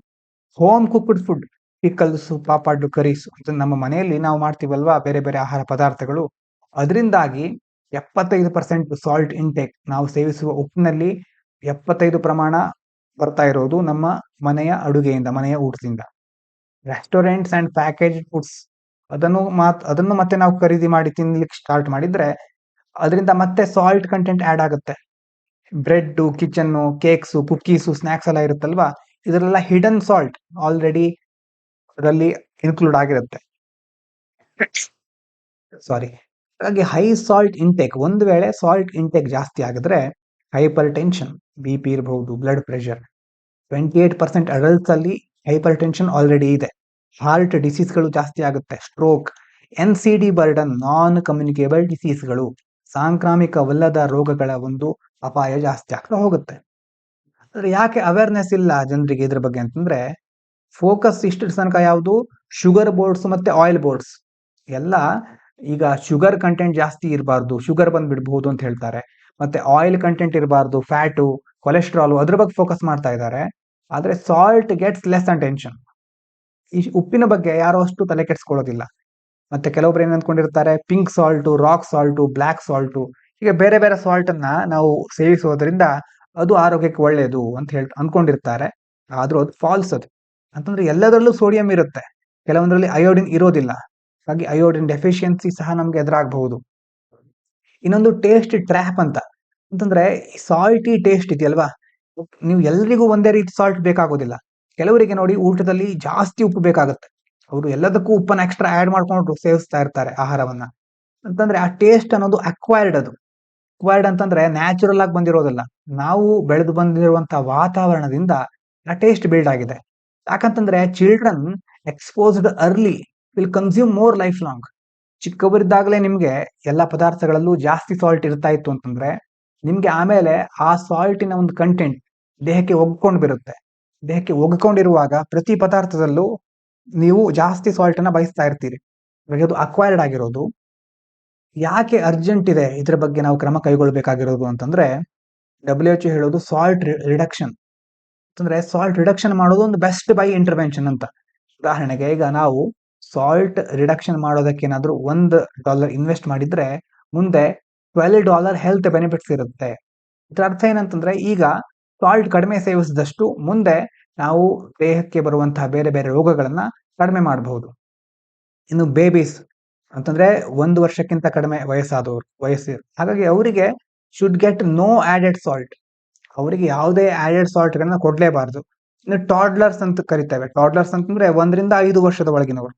home cooked food, pickles, papad, curries. ನಮ್ಮ ಮನೆಯಲ್ಲಿ ನಾವು ಮಾಡ್ತೀವಲ್ವಾ ಬೇರೆ ಬೇರೆ ಆಹಾರ ಪದಾರ್ಥಗಳು, ಅದರಿಂದಾಗಿ 75% ಸಾಲ್ಟ್ ಇಂಟೇಕ್, ನಾವು ಸೇವಿಸುವ ಉಪ್ಪಿನಲ್ಲಿ 75 ಪ್ರಮಾಣ ಬರ್ತಾ ಇರೋದು ನಮ್ಮ ಮನೆಯ ಅಡುಗೆಯಿಂದ, ಮನೆಯ ಊಟದಿಂದ. ರೆಸ್ಟೋರೆಂಟ್ಸ್ ಅಂಡ್ ಪ್ಯಾಕೇಜ್ ಫುಡ್ಸ್, ಅದನ್ನು ಮತ್ತೆ ನಾವು ಖರೀದಿ ಮಾಡಿ ತಿನ್ಲಿಕ್ಕೆ ಸ್ಟಾರ್ಟ್ ಮಾಡಿದ್ರೆ ಅದರಿಂದ ಮತ್ತೆ ಸಾಲ್ಟ್ ಕಂಟೆಂಟ್ ಆಡ್ ಆಗುತ್ತೆ. Bread, kitchen, cakes, cookies, snacks ಎಲ್ಲ ಇರುತ್ತಲ್ವಾ, ಇದರೆಲ್ಲ ಹಿಡನ್ ಸಾಲ್ಟ್ ಆಲ್ರೆಡಿ ಅದರಲ್ಲಿ ಇನ್ಕ್ಲೂಡ್ ಆಗಿರುತ್ತೆ. ಸಾರಿ. ಹಾಗಾಗಿ ಹೈ ಸಾಲ್ಟ್ ಇಂಟೇಕ್, ಒಂದು ವೇಳೆ ಸಾಲ್ಟ್ ಇಂಟೇಕ್ ಜಾಸ್ತಿ ಆಗಿದ್ರೆ ಹೈಪರ್ ಟೆನ್ಷನ್, ಬಿ ಪಿ ಇರಬಹುದು, ಬ್ಲಡ್ ಪ್ರೆಷರ್. 28% ಅಡಲ್ಟ್ಸ್ ಅಲ್ಲಿ ಹೈಪರ್ ಟೆನ್ಷನ್ ಆಲ್ರೆಡಿ ಇದೆ. ಹಾರ್ಟ್ ಡಿಸೀಸ್ಗಳು ಜಾಸ್ತಿ ಆಗುತ್ತೆ, stroke, NCD burden, non communicable ಡಿಸೀಸ್ಗಳು, ಸಾಂಕ್ರಾಮಿಕವಲ್ಲದ ರೋಗಗಳ ಒಂದು ಅಪಾಯ ಜಾಸ್ತಿ ಆಗ್ತಾ ಹೋಗುತ್ತೆ. ಆದ್ರೆ ಯಾಕೆ ಅವೇರ್ನೆಸ್ ಇಲ್ಲ ಜನರಿಗೆ ಇದ್ರ ಬಗ್ಗೆ ಅಂತಂದ್ರೆ, ಫೋಕಸ್ ಇಷ್ಟು ತನಕ ಯಾವುದು, ಶುಗರ್ ಬೋರ್ಡ್ಸ್ ಮತ್ತೆ ಆಯಿಲ್ ಬೋರ್ಡ್ಸ್ ಎಲ್ಲ. ಈಗ ಶುಗರ್ ಕಂಟೆಂಟ್ ಜಾಸ್ತಿ ಇರಬಾರ್ದು, ಶುಗರ್ ಬಂದ್ಬಿಡ್ಬಹುದು ಅಂತ ಹೇಳ್ತಾರೆ. ಮತ್ತೆ ಆಯಿಲ್ ಕಂಟೆಂಟ್ ಇರಬಾರ್ದು, ಫ್ಯಾಟು, ಕೊಲೆಸ್ಟ್ರಾಲ್, ಅದ್ರ ಬಗ್ಗೆ ಫೋಕಸ್ ಮಾಡ್ತಾ ಇದ್ದಾರೆ. ಆದ್ರೆ ಸಾಲ್ಟ್ ಗೆಟ್ಸ್ ಲೆಸ್ ಅಟೆನ್ಷನ್. ಈ ಉಪ್ಪಿನ ಬಗ್ಗೆ ಯಾರು ಅಷ್ಟು ತಲೆ ಕೆಡಿಸ್ಕೊಳ್ಳೋದಿಲ್ಲ. ಮತ್ತೆ ಕೆಲವೊಬ್ರು ಏನ್ ಅಂದ್ಕೊಂಡಿರ್ತಾರೆ, pink salt, rock salt, black salt, ಹೀಗೆ ಬೇರೆ ಬೇರೆ ಸಾಲ್ಟ್ ಅನ್ನ ನಾವು ಸೇವಿಸೋದ್ರಿಂದ ಅದು ಆರೋಗ್ಯಕ್ಕೆ ಒಳ್ಳೆಯದು ಅಂತ ಅನ್ಕೊಂಡಿರ್ತಾರೆ. ಆದ್ರೂ ಅದು ಫಾಲ್ಸ್. ಅದು ಅಂತಂದ್ರೆ ಎಲ್ಲದರಲ್ಲೂ ಸೋಡಿಯಂ ಇರುತ್ತೆ, ಕೆಲವೊಂದರಲ್ಲಿ ಅಯೋಡಿನ್ ಇರೋದಿಲ್ಲ. ಹಾಗಾಗಿ ಅಯೋಡಿನ್ ಡೆಫಿಷಿಯನ್ಸಿ ಸಹ ನಮ್ಗೆ ಎದುರಾಗಬಹುದು. ಇನ್ನೊಂದು ಟೇಸ್ಟ್ ಟ್ರ್ಯಾಪ್ ಅಂತ, ಅಂತಂದ್ರೆ ಸಾಲ್ಟಿ ಟೇಸ್ಟ್ ಇದೆಯಲ್ವಾ, ನೀವು ಎಲ್ರಿಗೂ ಒಂದೇ ರೀತಿ ಸಾಲ್ಟ್ ಬೇಕಾಗೋದಿಲ್ಲ. ಕೆಲವರಿಗೆ ನೋಡಿ ಊಟದಲ್ಲಿ ಜಾಸ್ತಿ ಉಪ್ಪು ಬೇಕಾಗುತ್ತೆ, ಅವರು ಎಲ್ಲದಕ್ಕೂ ಉಪ್ಪನ್ನ ಎಕ್ಸ್ಟ್ರಾ ಆಡ್ ಮಾಡ್ಕೊಂಡು ಸೇವಿಸ್ತಾ ಇರ್ತಾರೆ ಆಹಾರವನ್ನ. ಅಂತಂದ್ರೆ ಆ ಟೇಸ್ಟ್ ಅನ್ನೋದು ಅಕ್ವೈರ್ಡ್. ಅದು ಅಕ್ವೈರ್ಡ್ ಅಂತಂದ್ರೆ ನ್ಯಾಚುರಲ್ ಆಗಿ ಬಂದಿರೋದಿಲ್ಲ, ನಾವು ಬೆಳೆದು ಬಂದಿರುವಂತಹ ವಾತಾವರಣದಿಂದ ಆ ಟೇಸ್ಟ್ ಬಿಲ್ಡ್ ಆಗಿದೆ. ಯಾಕಂತಂದ್ರೆ children exposed early will consume more life long. ಚಿಕ್ಕವರಿದ್ದಾಗಲೇ ನಿಮ್ಗೆ ಎಲ್ಲ ಪದಾರ್ಥಗಳಲ್ಲೂ ಜಾಸ್ತಿ ಸಾಲ್ಟ್ ಇರ್ತಾ ಇತ್ತು ಅಂತಂದ್ರೆ ನಿಮ್ಗೆ ಆಮೇಲೆ ಆ ಸಾಲ್ಟಿನ ಒಂದು ಕಂಟೆಂಟ್ ದೇಹಕ್ಕೆ ಒಗ್ಕೊಂಡು ಬಿರುತ್ತೆ. ದೇಹಕ್ಕೆ ಒಗ್ಕೊಂಡಿರುವಾಗ ಪ್ರತಿ ಪದಾರ್ಥದಲ್ಲೂ ನೀವು ಜಾಸ್ತಿ ಸಾಲ್ಟ್ ಅನ್ನ ಬಯಸ್ತಾ ಇರ್ತೀರಿ. ಇವಾಗ ಅದು ಅಕ್ವೈರ್ಡ್ ಆಗಿರೋದು. ಯಾಕೆ ಅರ್ಜೆಂಟ್ ಇದೆ ಇದ್ರ ಬಗ್ಗೆ ನಾವು ಕ್ರಮ ಕೈಗೊಳ್ಬೇಕಾಗಿರೋದು ಅಂತಂದ್ರೆ, WHO ಹೇಳೋದು ಸಾಲ್ಟ್ ರಿಡಕ್ಷನ್. ಅಂತಂದ್ರೆ ಸಾಲ್ಟ್ ರಿಡಕ್ಷನ್ ಮಾಡೋದು ಒಂದು ಬೆಸ್ಟ್ ಬೈ ಇಂಟರ್ವೆನ್ಷನ್ ಅಂತ. ಉದಾಹರಣೆಗೆ ಈಗ ನಾವು ಸಾಲ್ಟ್ ರಿಡಕ್ಷನ್ ಮಾಡೋದಕ್ಕೆ ಏನಾದ್ರೂ $1 ಇನ್ವೆಸ್ಟ್ ಮಾಡಿದ್ರೆ ಮುಂದೆ $12 ಹೆಲ್ತ್ ಬೆನಿಫಿಟ್ಸ್ ಇರುತ್ತೆ. ಇದರ ಅರ್ಥ ಏನಂತಂದ್ರೆ, ಈಗ ಸಾಲ್ಟ್ ಕಡಿಮೆ ಸೇವಿಸಿದಷ್ಟು ಮುಂದೆ ನಾವು ದೇಹಕ್ಕೆ ಬರುವಂತಹ ಬೇರೆ ಬೇರೆ ರೋಗಗಳನ್ನ ಕಡಿಮೆ ಮಾಡಬಹುದು. ಇನ್ನು ಬೇಬೀಸ್ ಅಂತಂದ್ರೆ 1 ವರ್ಷಕ್ಕಿಂತ ಕಡಿಮೆ ವಯಸ್ಸು, ಹಾಗಾಗಿ ಅವರಿಗೆ should get no added salt, ಅವರಿಗೆ ಯಾವುದೇ ಆಡೆಡ್ ಸಾಲ್ಟ್ ಗಳನ್ನ ಕೊಡ್ಲೇಬಾರ್ದು. ಇನ್ನು ಟಾಡ್ಲರ್ಸ್ ಅಂತ ಕರಿತೇವೆ, ಟಾಡ್ಲರ್ಸ್ ಅಂತಂದ್ರೆ 1 ರಿಂದ 5 ವರ್ಷದ ಒಳಗಿನವರು,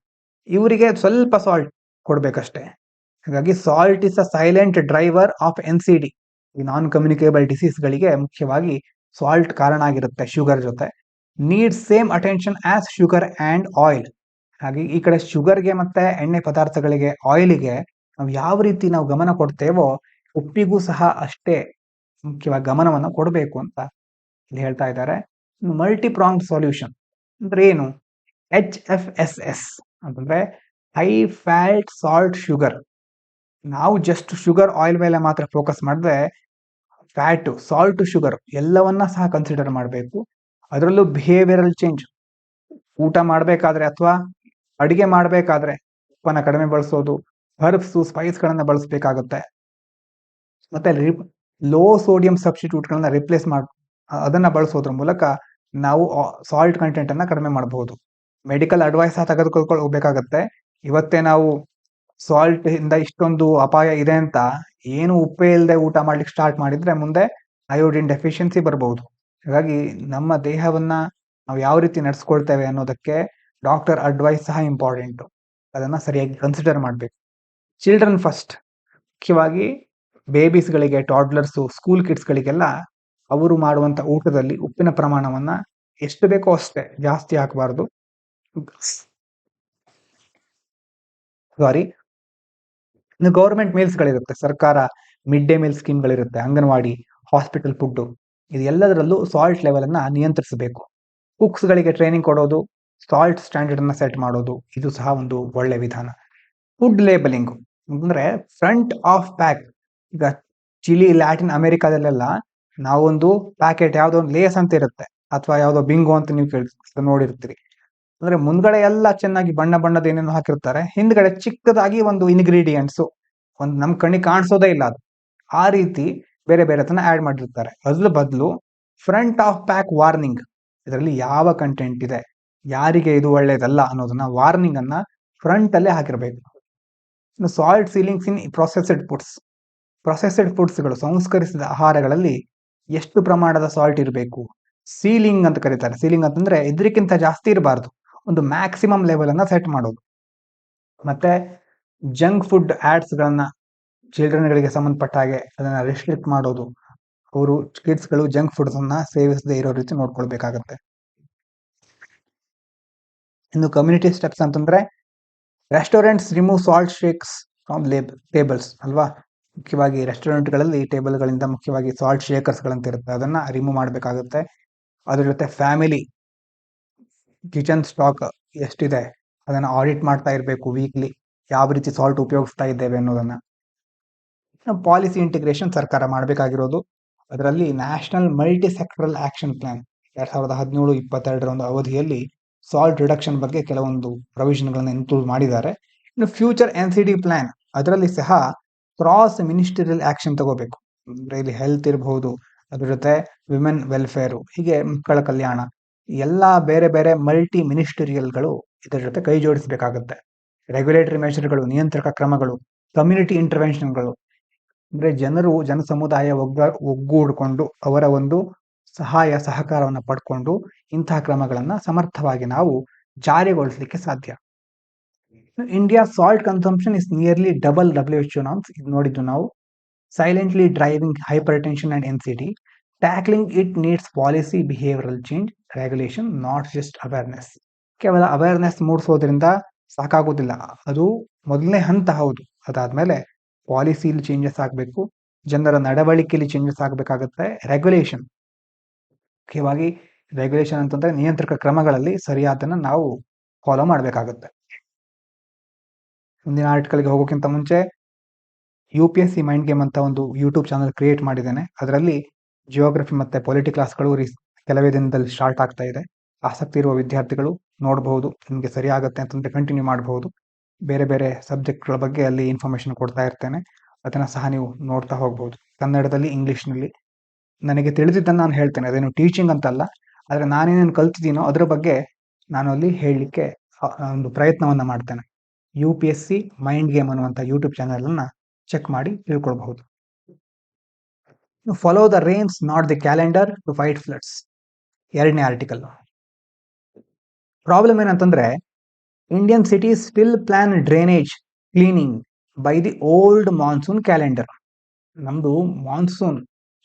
ಇವರಿಗೆ ಸ್ವಲ್ಪ ಸಾಲ್ಟ್ ಕೊಡ್ಬೇಕಷ್ಟೇ. ಹಾಗಾಗಿ salt is a silent driver of NCD, ಈ ನಾನ್ ಕಮ್ಯುನಿಕೇಬಲ್ ಡಿಸೀಸ್ ಗಳಿಗೆ ಮುಖ್ಯವಾಗಿ ಸಾಲ್ಟ್ ಕಾರಣ ಆಗಿರುತ್ತೆ ಶುಗರ್ ಜೊತೆ. Need same attention as sugar and oil. ಹಾಗೆ ಈ ಕಡೆ ಶುಗರ್ಗೆ ಮತ್ತೆ ಎಣ್ಣೆ ಪದಾರ್ಥಗಳಿಗೆ, ಆಯಿಲ್ಗೆ ನಾವು ಯಾವ ರೀತಿ ನಾವು ಗಮನ ಕೊಡ್ತೇವೋ ಉಪ್ಪಿಗೂ ಸಹ ಅಷ್ಟೇ ಮುಖ್ಯವಾಗಿ ಗಮನವನ್ನು ಕೊಡಬೇಕು ಅಂತ ಇಲ್ಲಿ ಹೇಳ್ತಾ ಇದ್ದಾರೆ. ಮಲ್ಟಿ ಪ್ರಾಂಗ್ ಸೊಲ್ಯೂಷನ್ ಅಂದ್ರೆ ಏನು, HFSS ಅಂತಂದ್ರೆ ಹೈ ಫ್ಯಾಟ್ ಸಾಲ್ಟ್ ಶುಗರ್. ನಾವು ಜಸ್ಟ್ ಶುಗರ್ ಆಯಿಲ್ ಮೇಲೆ ಮಾತ್ರ ಫೋಕಸ್ ಮಾಡಿದ್ರೆ ಫ್ಯಾಟ್, ಸಾಲ್ಟ್, ಶುಗರ್ ಎಲ್ಲವನ್ನ ಸಹ ಕನ್ಸಿಡರ್ ಮಾಡಬೇಕು. ಅದರಲ್ಲೂ ಬಿಹೇವಿಯರಲ್ ಚೇಂಜ್, ಊಟ ಮಾಡಬೇಕಾದ್ರೆ ಅಥವಾ ಅಡಿಗೆ ಮಾಡಬೇಕಾದ್ರೆ ಉಪ್ಪನ್ನ ಕಡಿಮೆ ಬಳಸೋದು, ಹರ್ಬ್ಸ್, ಸ್ಪೈಸ್ ಗಳನ್ನ ಬಳಸಬೇಕಾಗುತ್ತೆ. ಮತ್ತೆ ಲೋ ಸೋಡಿಯಂ ಸಬ್ಸ್ಟಿಟ್ಯೂಟ್ ಗಳನ್ನ ರಿಪ್ಲೇಸ್ ಅದನ್ನ ಬಳಸೋದ್ರ ಮೂಲಕ ನಾವು ಸಾಲ್ಟ್ ಕಂಟೆಂಟ್ ಅನ್ನ ಕಡಿಮೆ ಮಾಡಬಹುದು. ಮೆಡಿಕಲ್ ಅಡ್ವೈಸ್ ತೆಗೆದುಕೊಳ್ಬೇಕಾಗತ್ತೆ. ಇವತ್ತೇ ನಾವು ಸಾಲ್ಟ್ ಇಂದ ಇಷ್ಟೊಂದು ಅಪಾಯ ಇದೆ ಅಂತ ಏನು ಉಪ್ಪೇ ಇಲ್ಲದೆ ಊಟ ಮಾಡ್ಲಿಕ್ಕೆ ಸ್ಟಾರ್ಟ್ ಮಾಡಿದ್ರೆ ಮುಂದೆ ಅಯೋಡಿನ್ ಡೆಫಿಷಿಯನ್ಸಿ ಬರಬಹುದು. ಹಾಗಾಗಿ ನಮ್ಮ ದೇಹವನ್ನ ನಾವು ಯಾವ ರೀತಿ ನಡೆಸ್ಕೊಳ್ತೇವೆ ಅನ್ನೋದಕ್ಕೆ ಡಾಕ್ಟರ್ ಅಡ್ವೈಸ್ ಸಹ ಇಂಪಾರ್ಟೆಂಟ್, ಅದನ್ನ ಸರಿಯಾಗಿ ಕನ್ಸಿಡರ್ ಮಾಡಬೇಕು. ಚಿಲ್ಡ್ರನ್ ಫಸ್ಟ್, ಮುಖ್ಯವಾಗಿ ಬೇಬೀಸ್ಗಳಿಗೆ, ಟಾಡ್ಲರ್ಸು, ಸ್ಕೂಲ್ ಕಿಡ್ಸ್ಗಳಿಗೆಲ್ಲ ಅವರು ಮಾಡುವಂತ ಊಟದಲ್ಲಿ ಉಪ್ಪಿನ ಪ್ರಮಾಣವನ್ನ ಎಷ್ಟು ಬೇಕೋ ಅಷ್ಟೇ, ಜಾಸ್ತಿ ಹಾಕಬಾರ್ದು. ಸಾರಿ. ಇನ್ನು ಗೌರ್ಮೆಂಟ್ ಮೀಲ್ಸ್ ಗಳಿರುತ್ತೆ, ಸರ್ಕಾರ ಮಿಡ್ ಡೇ ಮೀಲ್ ಸ್ಕೀಮ್ ಗಳಿರುತ್ತೆ, ಅಂಗನವಾಡಿ, ಹಾಸ್ಪಿಟಲ್ ಫುಡ್, ಇದು ಎಲ್ಲದರಲ್ಲೂ ಸಾಲ್ಟ್ ಲೆವೆಲ್ ಅನ್ನ ನಿಯಂತ್ರಿಸಬೇಕು. ಕುಕ್ಸ್ ಗಳಿಗೆ ಟ್ರೈನಿಂಗ್ ಕೊಡೋದು, ಸಾಲ್ಟ್ ಸ್ಟ್ಯಾಂಡರ್ಡ್ ಅನ್ನ ಸೆಟ್ ಮಾಡೋದು, ಇದು ಸಹ ಒಂದು ಒಳ್ಳೆ ವಿಧಾನ. ಫುಡ್ ಲೇಬಲಿಂಗ್ ಅಂದ್ರೆ ಫ್ರಂಟ್ ಆಫ್ ಪ್ಯಾಕ್. ಈಗ ಚಿಲಿ, ಲ್ಯಾಟಿನ್ ಅಮೆರಿಕಾದಲ್ಲೆಲ್ಲ ನಾವೊಂದು ಪ್ಯಾಕೆಟ್ ಯಾವ್ದೋ ಒಂದು ಲೇಸ್ ಅಂತ ಇರುತ್ತೆ, ಅಥವಾ ಯಾವ್ದೋ ಬಿಂಗೋ ಅಂತ ನೀವು ನೋಡಿರ್ತೀರಿ. ಅಂದ್ರೆ ಮುಂದ್ಗಡೆ ಎಲ್ಲ ಚೆನ್ನಾಗಿ ಬಣ್ಣ ಬಣ್ಣದ ಏನೇನೋ ಹಾಕಿರ್ತಾರೆ, ಹಿಂದ್ಗಡೆ ಚಿಕ್ಕದಾಗಿ ಒಂದು ಇಂಗ್ರೀಡಿಯೆಂಟ್ಸ್ ಒಂದು ನಮ್ ಕಣ್ಣಿಗೆ ಕಾಣಿಸೋದೇ ಇಲ್ಲ ಅದು. ಆ ರೀತಿ ಬೇರೆ ಬೇರೆ ತನ ಆಡ್ ಮಾಡಿರ್ತಾರೆ. ಅದ್ರ ಬದಲು ಫ್ರಂಟ್ ಆಫ್ ಪ್ಯಾಕ್ ವಾರ್ನಿಂಗ್, ಇದರಲ್ಲಿ ಯಾವ ಕಂಟೆಂಟ್ ಇದೆ, ಯಾರಿಗೆ ಇದು ಒಳ್ಳೇದಲ್ಲ ಅನ್ನೋದನ್ನ ವಾರ್ನಿಂಗ್ ಅನ್ನ ಫ್ರಂಟ್ ಅಲ್ಲೇ ಹಾಕಿರ್ಬೇಕು. ಇನ್ನು ಸಾಲ್ಟ್ ಸೀಲಿಂಗ್ಸ್ ಇನ್ ಪ್ರೊಸೆಸ್ಡ್ ಫುಡ್ಸ್. ಪ್ರೊಸೆಸ್ಡ್ ಫುಡ್ಸ್ಗಳು, ಸಂಸ್ಕರಿಸಿದ ಆಹಾರಗಳಲ್ಲಿ ಎಷ್ಟು ಪ್ರಮಾಣದ ಸಾಲ್ಟ್ ಇರಬೇಕು, ಸೀಲಿಂಗ್ ಅಂತ ಕರೀತಾರೆ. ಸೀಲಿಂಗ್ ಅಂತಂದ್ರೆ ಇದಕ್ಕಿಂತ ಜಾಸ್ತಿ ಇರಬಾರ್ದು, ಒಂದು ಮ್ಯಾಕ್ಸಿಮಮ್ ಲೆವೆಲ್ ಅನ್ನ ಸೆಟ್ ಮಾಡೋದು. ಮತ್ತೆ ಜಂಕ್ ಫುಡ್ ಆಡ್ಸ್ ಗಳನ್ನ ಚಿಲ್ಡ್ರನ್ಗಳಿಗೆ ಸಂಬಂಧಪಟ್ಟ ಹಾಗೆ ಅದನ್ನ ರೆಸ್ಟ್ರಿಕ್ಟ್ ಮಾಡೋದು. ಅವರು ಕಿಡ್ಸ್ಗಳು ಜಂಕ್ ಫುಡ್ಸ್ ಅನ್ನ ಸೇವಿಸದೇ ಇರೋ ರೀತಿ ನೋಡ್ಕೊಳ್ಬೇಕಾಗತ್ತೆ. ಇನ್ನು ಕಮ್ಯುನಿಟಿ ಸ್ಟೆಪ್ಸ್ ಅಂತಂದ್ರೆ restaurants remove salt shakes from tables ಅಲ್ವಾ. ಮುಖ್ಯವಾಗಿ ರೆಸ್ಟೋರೆಂಟ್ಗಳಲ್ಲಿ ಟೇಬಲ್ಗಳಿಂದ ಮುಖ್ಯವಾಗಿ ಸಾಲ್ಟ್ ಶೇಕರ್ಸ್ಗಳಂತ ಇರುತ್ತೆ, ಅದನ್ನ ರಿಮೂವ್ ಮಾಡಬೇಕಾಗುತ್ತೆ. ಅದ್ರ ಜೊತೆ ಫ್ಯಾಮಿಲಿ ಕಿಚನ್ ಸ್ಟಾಕ್ ಎಷ್ಟಿದೆ ಅದನ್ನ ಆಡಿಟ್ ಮಾಡ್ತಾ ಇರಬೇಕು ವೀಕ್ಲಿ, ಯಾವ ರೀತಿ ಸಾಲ್ಟ್ ಉಪಯೋಗಿಸ್ತಾ ಇದ್ದೇವೆ ಅನ್ನೋದನ್ನ. ಪಾಲಿಸಿ ಇಂಟಿಗ್ರೇಷನ್ ಸರ್ಕಾರ ಮಾಡಬೇಕಾಗಿರೋದು. ಅದರಲ್ಲಿ national multi sectoral action plan 2017-22 ಒಂದು ಅವಧಿಯಲ್ಲಿ ಸಾಲ್ಟ್ ರಿಡಕ್ಷನ್ ಬಗ್ಗೆ ಕೆಲವೊಂದು ಪ್ರೊವಿಷನ್ಗಳನ್ನು ಇನ್ಕ್ಲೂಡ್ ಮಾಡಿದ್ದಾರೆ. ಇನ್ನು ಫ್ಯೂಚರ್ NCD ಪ್ಲಾನ್, ಅದರಲ್ಲಿ ಸಹ ಕ್ರಾಸ್ ಮಿನಿಸ್ಟರಿಯಲ್ ಆಕ್ಷನ್ ತಗೋಬೇಕು. ಅಂದ್ರೆ ಇಲ್ಲಿ ಹೆಲ್ತ್ ಇರಬಹುದು, ಅದ್ರ ಜೊತೆ ವಿಮೆನ್ ವೆಲ್ಫೇರ್, ಹೀಗೆ ಮಕ್ಕಳ ಕಲ್ಯಾಣ, ಎಲ್ಲಾ ಬೇರೆ ಬೇರೆ ಮಲ್ಟಿ ಮಿನಿಸ್ಟರಿಯಲ್ಗಳು ಇದರ ಜೊತೆ ಕೈ ಜೋಡಿಸಬೇಕಾಗುತ್ತೆ. ರೆಗ್ಯುಲೇಟರಿ ಮೆಷರ್ಗಳು, ನಿಯಂತ್ರಕ ಕ್ರಮಗಳು, ಕಮ್ಯುನಿಟಿ ಇಂಟರ್ವೆನ್ಷನ್ಗಳು, ಅಂದ್ರೆ ಜನ ಸಮುದಾಯ ಒಗ್ಗೂಡಿಕೊಂಡು ಅವರ ಒಂದು ಸಹಾಯ ಸಹಕಾರವನ್ನು ಪಡ್ಕೊಂಡು ಇಂತಹ ಕ್ರಮಗಳನ್ನ ಸಮರ್ಥವಾಗಿ ನಾವು ಜಾರಿಗೊಳಿಸಲಿಕ್ಕೆ ಸಾಧ್ಯ. India salt consumption is nearly double WHO norms, ಇದು ನೋಡಿದ್ದು ನಾವು. Silently driving hypertension and NCD, tackling it needs policy, behavioural change, regulation, not just awareness. ಕೇವಲ ಅವೇರ್ನೆಸ್ ಮೂಡಿಸೋದ್ರಿಂದ ಸಾಕಾಗೋದಿಲ್ಲ, ಅದು ಮೊದಲನೇ ಹಂತ. ಹೌದು, ಅದಾದ್ಮೇಲೆ ಪಾಲಿಸಿಲಿ ಚೇಂಜಸ್ ಆಗಬೇಕು, ಜನರ ನಡವಳಿಕೆಯಲ್ಲಿ ಚೇಂಜಸ್ ಆಗಬೇಕಾಗುತ್ತೆ. ರೆಗ್ಯುಲೇಷನ್, ಮುಖ್ಯವಾಗಿ ರೆಗ್ಯುಲೇಷನ್ ಅಂತಂದ್ರೆ ನಿಯಂತ್ರಕ ಕ್ರಮಗಳಲ್ಲಿ ಸರಿಯಾದನ್ನ ನಾವು ಫಾಲೋ ಮಾಡಬೇಕಾಗುತ್ತೆ. ಮುಂದಿನ ಆರ್ಟಿಕಲ್ಗೆ ಹೋಗೋಕ್ಕಿಂತ ಮುಂಚೆ UPSC ಮೈಂಡ್ ಗೇಮ್ ಅಂತ ಒಂದು ಯೂಟ್ಯೂಬ್ ಚಾನಲ್ ಕ್ರಿಯೇಟ್ ಮಾಡಿದ್ದೇನೆ. ಅದರಲ್ಲಿ ಜಿಯೋಗ್ರಫಿ ಮತ್ತೆ ಪೊಲಿಟಿ ಕ್ಲಾಸ್ಗಳು ಕೆಲವೇ ದಿನದಲ್ಲಿ ಸ್ಟಾರ್ಟ್ ಆಗ್ತಾ ಇದೆ. ಆಸಕ್ತಿ ಇರುವ ವಿದ್ಯಾರ್ಥಿಗಳು ನೋಡಬಹುದು, ನಿಮಗೆ ಸರಿ ಆಗುತ್ತೆ ಅಂತಂದ್ರೆ ಕಂಟಿನ್ಯೂ ಮಾಡಬಹುದು. ಬೇರೆ ಬೇರೆ ಸಬ್ಜೆಕ್ಟ್ಗಳ ಬಗ್ಗೆ ಅಲ್ಲಿ ಇನ್ಫಾರ್ಮೇಶನ್ ಕೊಡ್ತಾ ಇರ್ತೇನೆ, ಅದನ್ನ ಸಹ ನೀವು ನೋಡ್ತಾ ಹೋಗ್ಬಹುದು. ಕನ್ನಡದಲ್ಲಿ, ಇಂಗ್ಲಿಷ್ನಲ್ಲಿ ನನಗೆ ತಿಳಿದಿದ್ದನ್ನು ನಾನು ಹೇಳ್ತೇನೆ, ಅದೇನು ಟೀಚಿಂಗ್ ಅಂತಲ್ಲ, ಆದರೆ ನಾನೇನೇನು ಕಲ್ತಿದ್ದೀನೋ ಅದ್ರ ಬಗ್ಗೆ ನಾನು ಅಲ್ಲಿ ಹೇಳಲಿಕ್ಕೆ ಒಂದು ಪ್ರಯತ್ನವನ್ನ ಮಾಡ್ತೇನೆ. UPSC ಮೈಂಡ್ ಗೇಮ್ ಅನ್ನುವಂಥ ಯೂಟ್ಯೂಬ್ ಚಾನಲ್ ಅನ್ನ ಚೆಕ್ ಮಾಡಿ ತಿಳ್ಕೊಳ್ಬಹುದು. Follow the rains not the calendar to fight floods, ಎರಡನೇ ಆರ್ಟಿಕಲ್. ಪ್ರಾಬ್ಲಮ್ ಏನಂತಂದ್ರೆ Indian cities still plan drainage cleaning by the old monsoon calendar. ನಮ್ದು ಮಾನ್ಸೂನ್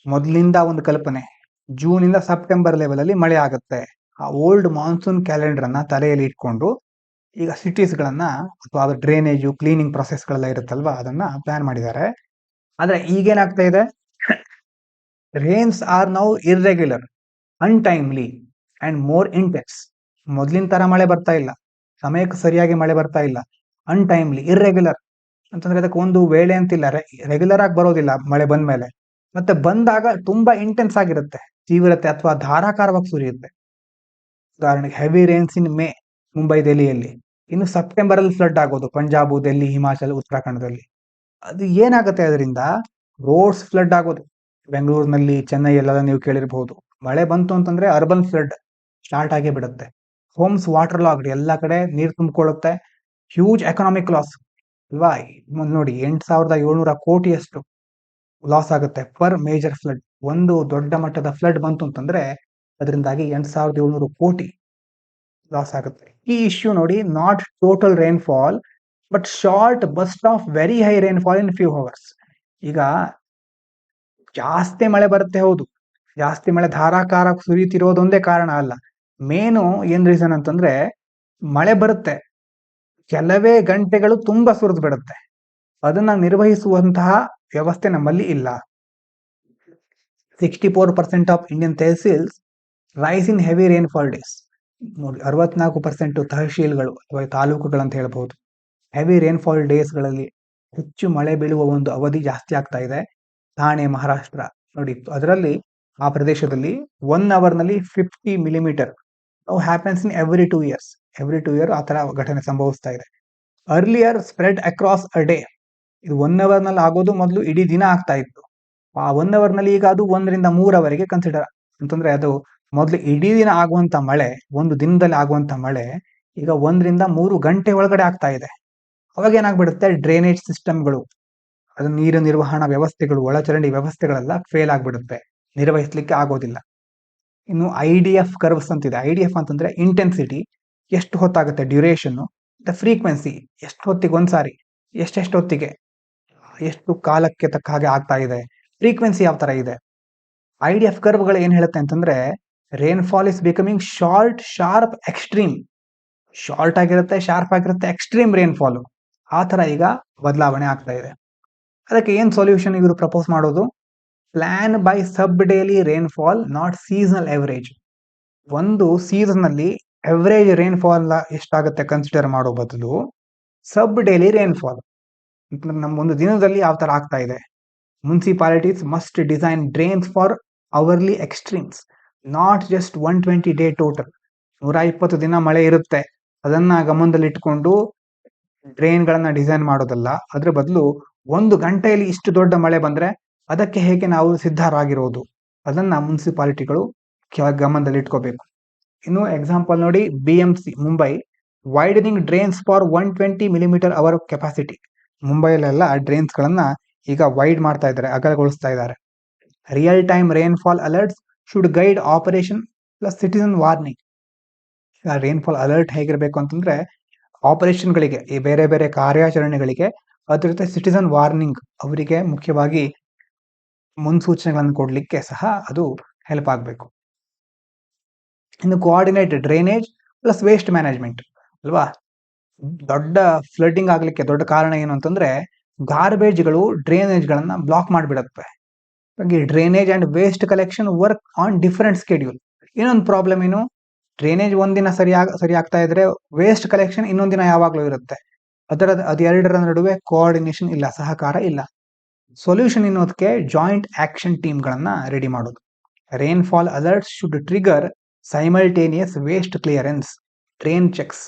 ಮೊದಲಿಂದ ಒಂದು ಕಲ್ಪನೆ, ಜೂನ್ ಇಂದ ಸೆಪ್ಟೆಂಬರ್ ಲೆವೆಲ್ ಅಲ್ಲಿ ಮಳೆ ಆಗುತ್ತೆ. ಆ ಓಲ್ಡ್ ಮಾನ್ಸೂನ್ ಕ್ಯಾಲೆಂಡರ್ ಅನ್ನ ತಲೆಯಲ್ಲಿ ಇಟ್ಕೊಂಡು ಈಗ ಸಿಟೀಸ್ ಗಳನ್ನ ಅಥವಾ ಡ್ರೈನೇಜು ಕ್ಲೀನಿಂಗ್ ಪ್ರೊಸೆಸ್ ಗಳೆಲ್ಲ ಇರುತ್ತಲ್ವಾ, ಅದನ್ನ ಪ್ಲಾನ್ ಮಾಡಿದ್ದಾರೆ. ಆದ್ರೆ ಈಗೇನಾಗ್ತಾ ಇದೆ, rains are now irregular, ಅನ್ಟೈಮ್ಲಿ and more intense. ಮೊದ್ಲಿನ ತರ ಮಳೆ ಬರ್ತಾ ಇಲ್ಲ, ಸಮಯಕ್ಕೆ ಸರಿಯಾಗಿ ಮಳೆ ಬರ್ತಾ ಇಲ್ಲ. ಅನ್ಟೈಮ್ಲಿ, ಇರ್ರೆಗ್ಯುಲರ್ ಅಂತಂದ್ರೆ ಅದಕ್ಕೆ ಒಂದು ವೇಳೆ ಅಂತಿಲ್ಲ, ರೆಗ್ಯುಲರ್ ಆಗಿ ಬರೋದಿಲ್ಲ ಮಳೆ ಬಂದ್ಮೇಲೆ. ಮತ್ತೆ ಬಂದಾಗ ತುಂಬಾ ಇಂಟೆನ್ಸ್ ಆಗಿರುತ್ತೆ, ತೀವ್ರತೆ ಅಥವಾ ಧಾರಾಕಾರವಾಗಿ ಸುರಿಯುತ್ತೆ. ಉದಾಹರಣೆಗೆ ಹೆವಿ ರೇನ್ಸ್ ಇನ್ ಮೇ ಮುಂಬೈ, ದೆಹಲಿಯಲ್ಲಿ. ಇನ್ನು ಸೆಪ್ಟೆಂಬರ್ ಅಲ್ಲಿ ಫ್ಲಡ್ ಆಗೋದು ಪಂಜಾಬ್, ಡೆಲ್ಲಿ, ಹಿಮಾಚಲ್, ಉತ್ತರಾಖಂಡದಲ್ಲಿ. ಅದು ಏನಾಗುತ್ತೆ, ಅದರಿಂದ ರೋಡ್ಸ್ ಫ್ಲಡ್ ಆಗೋದು. ಬೆಂಗಳೂರಿನಲ್ಲಿ, ಚೆನ್ನೈ ಎಲ್ಲ ನೀವು ಕೇಳಿರಬಹುದು. ಮಳೆ ಬಂತು ಅಂತಂದ್ರೆ ಅರ್ಬನ್ ಫ್ಲಡ್ ಸ್ಟಾರ್ಟ್ ಆಗೇ ಬಿಡುತ್ತೆ. ಹೋಮ್ಸ್ ವಾಟರ್ ಲಾಗ್ಡ್, ಎಲ್ಲ ಕಡೆ ನೀರು ತುಂಬಿಕೊಳ್ಳುತ್ತೆ. ಹ್ಯೂಜ್ ಎಕನಾಮಿಕ್ ಲಾಸ್ ಅಲ್ವಾ. ನೋಡಿ, 8,700 ಕೋಟಿಯಷ್ಟು ಲಾಸ್ ಆಗುತ್ತೆ ಪರ್ ಮೇಜರ್ ಫ್ಲಡ್. ಒಂದು ದೊಡ್ಡ ಮಟ್ಟದ ಫ್ಲಡ್ ಬಂತು ಅಂತಂದ್ರೆ ಅದರಿಂದಾಗಿ 8,700 ಕೋಟಿ ಲಾಸ್ ಆಗುತ್ತೆ. ಈ ಇಶ್ಯೂ ನೋಡಿ, not total rainfall but short burst of very high rainfall in few hours. ಈಗ ಜಾಸ್ತಿ ಮಳೆ ಬರುತ್ತೆ, ಹೌದು, ಜಾಸ್ತಿ ಮಳೆ ಧಾರಾಕಾರ ಸುರಿಯುತ್ತಿರೋದೊಂದೇ ಕಾರಣ ಅಲ್ಲ. ಮೇನು ಏನ್ ರೀಸನ್ ಅಂತಂದ್ರೆ ಮಳೆ ಬರುತ್ತೆ, ಕೆಲವೇ ಗಂಟೆಗಳು ತುಂಬಾ ಸುರಿದು ಬಿಡುತ್ತೆ, ಅದನ್ನ ನಿರ್ವಹಿಸುವಂತಹ ವ್ಯವಸ್ಥೆ ನಮ್ಮಲ್ಲಿ ಇಲ್ಲ. 64% of Indian tehsils rise in heavy rainfall days. ನೋಡಿ, 64% ತಹಶೀಲ್ಗಳು ಅಥವಾ ತಾಲೂಕುಗಳಂತ ಹೇಳ್ಬಹುದು, ಹೆವಿ ರೇನ್ಫಾಲ್ ಡೇಸ್ಗಳಲ್ಲಿ ಹೆಚ್ಚು ಮಳೆ ಬೀಳುವ ಒಂದು ಅವಧಿ ಜಾಸ್ತಿ ಆಗ್ತಾ ಇದೆ. ಥಾಣೆ, ಮಹಾರಾಷ್ಟ್ರ ನೋಡಿ, ಅದರಲ್ಲಿ ಆ ಪ್ರದೇಶದಲ್ಲಿ 1 ಅವರ್ನಲ್ಲಿ 50 millimetre happens in every 2 year ಆ ತರ ಘಟನೆ ಸಂಭವಿಸ್ತಾ ಇದೆ. Earlier spread across a day, ಇದು 1 ಅವರ್ನಲ್ಲಿ ಆಗೋದು ಮೊದಲು ಇಡೀ ದಿನ ಆಗ್ತಾ ಇತ್ತು. ಆ 1 ಅವರ್ನಲ್ಲಿ ಈಗ ಅದು 1ರಿಂದ 3 ಅವರಿಗೆ ಕನ್ಸಿಡರ್ ಅಂತಂದ್ರೆ ಅದು ಮೊದಲು ಇಡೀ ದಿನ ಆಗುವಂತ ಮಳೆ, ಒಂದು ದಿನದಲ್ಲಿ ಆಗುವಂತ ಮಳೆ ಈಗ 1ರಿಂದ 3 ಗಂಟೆ ಒಳಗಡೆ ಆಗ್ತಾ ಇದೆ. ಅವಾಗ ಏನಾಗ್ಬಿಡುತ್ತೆ, ಡ್ರೈನೇಜ್ ಸಿಸ್ಟಮ್ಗಳು, ಅದು ನೀರು ನಿರ್ವಹಣಾ ವ್ಯವಸ್ಥೆಗಳು, ಒಳಚರಂಡಿ ವ್ಯವಸ್ಥೆಗಳೆಲ್ಲ ಫೇಲ್ ಆಗ್ಬಿಡುತ್ತೆ, ನಿರ್ವಹಿಸಲಿಕ್ಕೆ ಆಗೋದಿಲ್ಲ. ಇನ್ನು IDF ಕರ್ವ್ಸ್ ಅಂತಿದೆ. IDF ಅಂತಂದ್ರೆ ಇಂಟೆನ್ಸಿಟಿ, ಎಷ್ಟು ಹೊತ್ತಾಗುತ್ತೆ, ಡ್ಯೂರೇಷನ್, ಫ್ರೀಕ್ವೆನ್ಸಿ, ಎಷ್ಟು ಹೊತ್ತಿಗೆ ಒಂದ್ಸಾರಿ, ಎಷ್ಟೆಷ್ಟು ಹೊತ್ತಿಗೆ, ಎಷ್ಟು ಕಾಲಕ್ಕೆ ತಕ್ಕ ಹಾಗೆ ಆಗ್ತಾ ಇದೆ, ಫ್ರೀಕ್ವೆನ್ಸಿ ಯಾವ ತರ ಇದೆ. IDF ಕರ್ವ್ಗಳು ಏನ್ ಹೇಳುತ್ತೆ ಅಂತಂದ್ರೆ rainfall is becoming short, sharp, extreme. Short ಆಗಿರುತ್ತೆ, ಶಾರ್ಪ್ ಆಗಿರುತ್ತೆ, ಎಕ್ಸ್ಟ್ರೀಮ್ ರೇನ್ಫಾಲ್ ಆ ತರ ಈಗ ಬದಲಾವಣೆ ಆಗ್ತಾ ಇದೆ. ಅದಕ್ಕೆ ಏನ್ ಸೊಲ್ಯೂಷನ್ ಇವರು ಪ್ರಪೋಸ್ ಮಾಡೋದು, plan by sub daily rainfall, not seasonal average. ಒಂದು ಸೀಸನ್ ನಲ್ಲಿ ಎವರೇಜ್ ರೇನ್ಫಾಲ್ ಎಷ್ಟಾಗುತ್ತೆ ಕನ್ಸಿಡರ್ ಮಾಡೋ ಬದಲು ಸಬ್ ಡೇಲಿ ರೇನ್ಫಾಲ್, ನಮ್ಮ ಒಂದು ದಿನದಲ್ಲಿ ಯಾವ ತರ ಆಗ್ತಾ ಇದೆ. Municipalities must design drains for hourly extremes, not just 120 day total. 120 ದಿನ ಮಳೆ ಇರುತ್ತೆ, ಅದನ್ನ ಗಮನದಲ್ಲಿಟ್ಕೊಂಡು ಡ್ರೈನ್ ಗಳನ್ನ ಡಿಸೈನ್ ಮಾಡೋದಲ್ಲ. ಅದ್ರ ಬದಲು 1 ಗಂಟೆಯಲ್ಲಿ ಇಷ್ಟು ದೊಡ್ಡ ಮಳೆ ಬಂದ್ರೆ ಅದಕ್ಕೆ ಹೇಗೆ ನಾವು ಸಿದ್ಧರಾಗಿರೋದು, ಅದನ್ನ ಮುನ್ಸಿಪಾಲಿಟಿಗಳು ಗಮನದಲ್ಲಿ ಇಟ್ಕೋಬೇಕು. ಇನ್ನು ಎಕ್ಸಾಂಪಲ್ ನೋಡಿ, BMC Mumbai widening drains for 120 millimetre hour capacity. ಮುಂಬೈಲೆಲ್ಲ ಡ್ರೈನ್ಸ್ ಗಳನ್ನ ಈಗ ವೈಡ್ ಮಾಡ್ತಾ ಇದ್ದಾರೆ, ಅಗಲಗೊಳಿಸ್ತಾ ಇದ್ದಾರೆ. Real time rainfall alerts should guide operation plus citizen warning. Rainfall alert ಹೇಗಿರಬೇಕು ಅಂತಂದ್ರೆ ಆಪರೇಷನ್ಗಳಿಗೆ, ಈ ಬೇರೆ ಬೇರೆ ಕಾರ್ಯಾಚರಣೆಗಳಿಗೆ, ಅದ್ರ ಜೊತೆ ಸಿಟಿಸನ್ ವಾರ್ನಿಂಗ್, ಅವರಿಗೆ ಮುಖ್ಯವಾಗಿ ಮುನ್ಸೂಚನೆಗಳನ್ನು ಕೊಡ್ಲಿಕ್ಕೆ ಸಹ ಅದು ಹೆಲ್ಪ್ ಆಗಬೇಕು. ಇನ್ನು coordinate drainage plus waste management ಅಲ್ವಾ. ದೊಡ್ಡ ಫ್ಲಡ್ಡಿಂಗ್ ಆಗ್ಲಿಕ್ಕೆ ದೊಡ್ಡ ಕಾರಣ ಏನು ಅಂತಂದ್ರೆ ಗಾರ್ಬೇಜ್ಗಳು ಡ್ರೈನೇಜ್ ಗಳನ್ನ ಬ್ಲಾಕ್ ಮಾಡಿಬಿಡುತ್ತೆ. Drainage and waste collection work on different schedule. ಇನ್ನೊಂದು ಪ್ರಾಬ್ಲಮ್ ಏನು, ಡ್ರೈನೇಜ್ ಒಂದಿನ ಸರಿ ಆಗ್ತಾ ಇದ್ರೆ ವೇಸ್ಟ್ ಕಲೆಕ್ಷನ್ ಇನ್ನೊಂದಿನ ಯಾವಾಗ್ಲೂ ಇರುತ್ತೆ. ಅದೆರಡರ ನಡುವೆ ಕೋಆರ್ಡಿನೇಷನ್ ಇಲ್ಲ, ಸಹಕಾರ ಇಲ್ಲ. ಸೊಲ್ಯೂಷನ್ ಅನ್ನೋದಕ್ಕೆ ಜಾಯಿಂಟ್ ಆಕ್ಷನ್ ಟೀಮ್ ಗಳನ್ನ ರೆಡಿ ಮಾಡೋದು. Rainfall alerts should trigger simultaneous waste clearance, drain checks.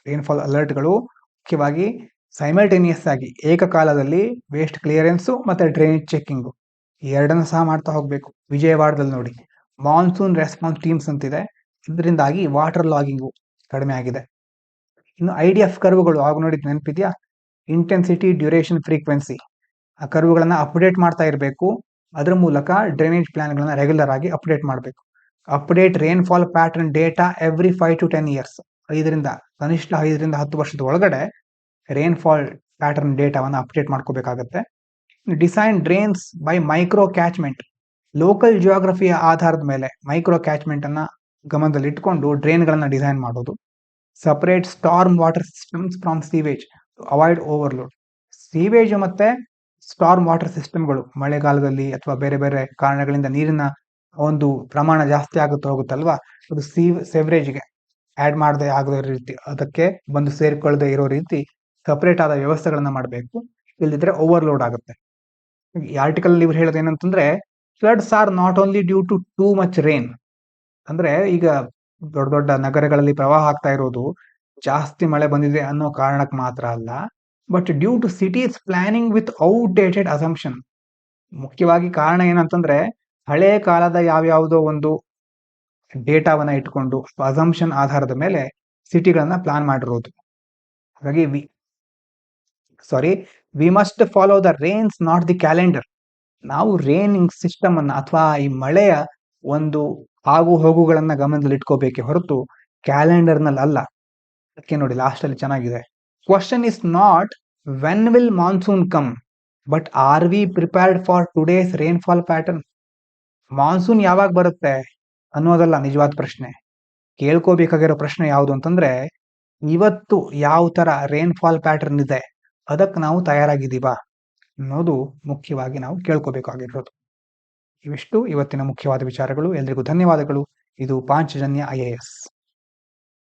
Rainfall ಅಲರ್ಟ್ಗಳು ಮುಖ್ಯವಾಗಿ ಸೈಮಲ್ಟೇನಿಯಸ್ ಆಗಿ ಏಕಕಾಲದಲ್ಲಿ ವೇಸ್ಟ್ ಕ್ಲಿಯರೆನ್ಸ್ ಮತ್ತೆ ಡ್ರೈನೇಜ್ ಚೆಕಿಂಗ್ ಎರಡನ್ನು ಸಹ ಮಾಡ್ತಾ ಹೋಗ್ಬೇಕು. ವಿಜಯವಾಡದಲ್ಲಿ ನೋಡಿ ಮಾನ್ಸೂನ್ ರೆಸ್ಪಾನ್ಸ್ ಟೀಮ್ಸ್ ಅಂತಿದೆ, ಇದರಿಂದಾಗಿ ವಾಟರ್ ಲಾಗಿಂಗು ಕಡಿಮೆ ಆಗಿದೆ. ಇನ್ನು IDF ಕರ್ವ್ಗಳು ಆಗ ನೋಡಿದ್ ನೆನಪಿದ್ಯಾ, ಇಂಟೆನ್ಸಿಟಿ, ಡ್ಯೂರೇಷನ್, ಫ್ರೀಕ್ವೆನ್ಸಿ, ಆ ಕರ್ವ್ಗಳನ್ನ ಅಪ್ಡೇಟ್ ಮಾಡ್ತಾ ಇರಬೇಕು. ಅದ್ರ ಮೂಲಕ ಡ್ರೈನೇಜ್ ಪ್ಲಾನ್ಗಳನ್ನ ರೆಗ್ಯುಲರ್ ಆಗಿ ಅಪ್ಡೇಟ್ ಮಾಡಬೇಕು. Update rainfall pattern data every 5 to 10 years, ಕನಿಷ್ಠ 5ರಿಂದ 10 ವರ್ಷದ ಒಳಗಡೆ ರೇನ್ಫಾಲ್ ಪ್ಯಾಟರ್ನ್ ಡೇಟಾವನ್ನು ಅಪ್ಡೇಟ್ ಮಾಡ್ಕೋಬೇಕಾಗತ್ತೆ. Design drains by micro catchment, local ಜಿಯೋಗ್ರಫಿಯ ಆಧಾರದ ಮೇಲೆ ಮೈಕ್ರೋ ಕ್ಯಾಚ್ಮೆಂಟ್ ಅನ್ನ ಗಮನದಲ್ಲಿ ಇಟ್ಕೊಂಡು ಡ್ರೈನ್ಗಳನ್ನ ಡಿಸೈನ್ ಮಾಡೋದು. Separate storm water systems from sewage to avoid overload. Sewage ಮತ್ತೆ ಸ್ಟಾರ್ಮ್ ವಾಟರ್ ಸಿಸ್ಟಮ್ಗಳು ಮಳೆಗಾಲದಲ್ಲಿ ಅಥವಾ ಬೇರೆ ಬೇರೆ ಕಾರಣಗಳಿಂದ ನೀರಿನ ಒಂದು ಪ್ರಮಾಣ ಜಾಸ್ತಿ ಆಗುತ್ತೆ ಹೋಗುತ್ತಲ್ವಾ, ಅದು ಸೆವರೇಜ್ಗೆ ಆಡ್ ಮಾಡದೆ ಆಗದ ರೀತಿ, ಅದಕ್ಕೆ ಬಂದು ಸೇರಿಕೊಳ್ಳದೆ ಇರೋ ರೀತಿ ಸಪರೇಟ್ ಆದ ವ್ಯವಸ್ಥೆಗಳನ್ನ ಮಾಡಬೇಕು. ಇಲ್ಲದಿದ್ರೆ ಓವರ್ಲೋಡ್ ಆಗುತ್ತೆ. ಈ ಆರ್ಟಿಕಲ್ ಇವ್ರು ಹೇಳೋದು ಏನಂತಂದ್ರೆ floods are not only due to too much rain. ಅಂದ್ರೆ ಈಗ ದೊಡ್ಡ ದೊಡ್ಡ ನಗರಗಳಲ್ಲಿ ಪ್ರವಾಹ ಆಗ್ತಾ ಇರೋದು ಜಾಸ್ತಿ ಮಳೆ ಬಂದಿದೆ ಅನ್ನೋ ಕಾರಣಕ್ಕೆ ಮಾತ್ರ ಅಲ್ಲ, but due to cities planning with outdated assumption. ಮುಖ್ಯವಾಗಿ ಕಾರಣ ಏನಂತಂದ್ರೆ ಹಳೆ ಕಾಲದ ಯಾವ್ಯಾವುದೋ ಒಂದು ಡೇಟಾವನ್ನ ಇಟ್ಕೊಂಡು ಅಸಂಪ್ಷನ್ ಆಧಾರದ ಮೇಲೆ ಸಿಟಿಗಳನ್ನ ಪ್ಲಾನ್ ಮಾಡಿರೋದು. ಹಾಗಾಗಿ we must follow the rains, not the calendar. ನಾವು ರೇನಿಂಗ್ ಸಿಸ್ಟಮ್ ಅನ್ನ ಅಥವಾ ಈ ಮಳೆಯ ಒಂದು ಆಗು ಹೋಗುಗಳನ್ನ ಗಮನದಲ್ಲಿ ಇಟ್ಕೋಬೇಕೆ ಹೊರತು ಕ್ಯಾಲೆಂಡರ್ ನಲ್ಲಿ ಅಲ್ಲ. ಅದಕ್ಕೆ ನೋಡಿ ಲಾಸ್ಟ್ ಅಲ್ಲಿ ಚೆನ್ನಾಗಿದೆ, question is not when will monsoon come but are we prepared for today's rainfall pattern. Monsoon ಯಾವಾಗ ಬರುತ್ತೆ ಅನ್ನೋದಲ್ಲ ನಿಜವಾದ ಪ್ರಶ್ನೆ. ಕೇಳ್ಕೋಬೇಕಾಗಿರೋ ಪ್ರಶ್ನೆ ಯಾವುದು ಅಂತಂದ್ರೆ ಇವತ್ತು ಯಾವ ತರ ರೇನ್ಫಾಲ್ ಪ್ಯಾಟರ್ನ್ ಇದೆ, ಅದಕ್ಕೆ ನಾವು ತಯಾರಾಗಿದ್ದೀವಾ ಅನ್ನೋದು ಮುಖ್ಯವಾಗಿ ನಾವು ಕೇಳ್ಕೋಬೇಕಾಗಿರೋದು. ಇವಿಷ್ಟು ಇವತ್ತಿನ ಮುಖ್ಯವಾದ ವಿಚಾರಗಳು. ಎಲ್ರಿಗೂ ಧನ್ಯವಾದಗಳು. ಇದು ಪಾಂಚಜನ್ಯ IAS.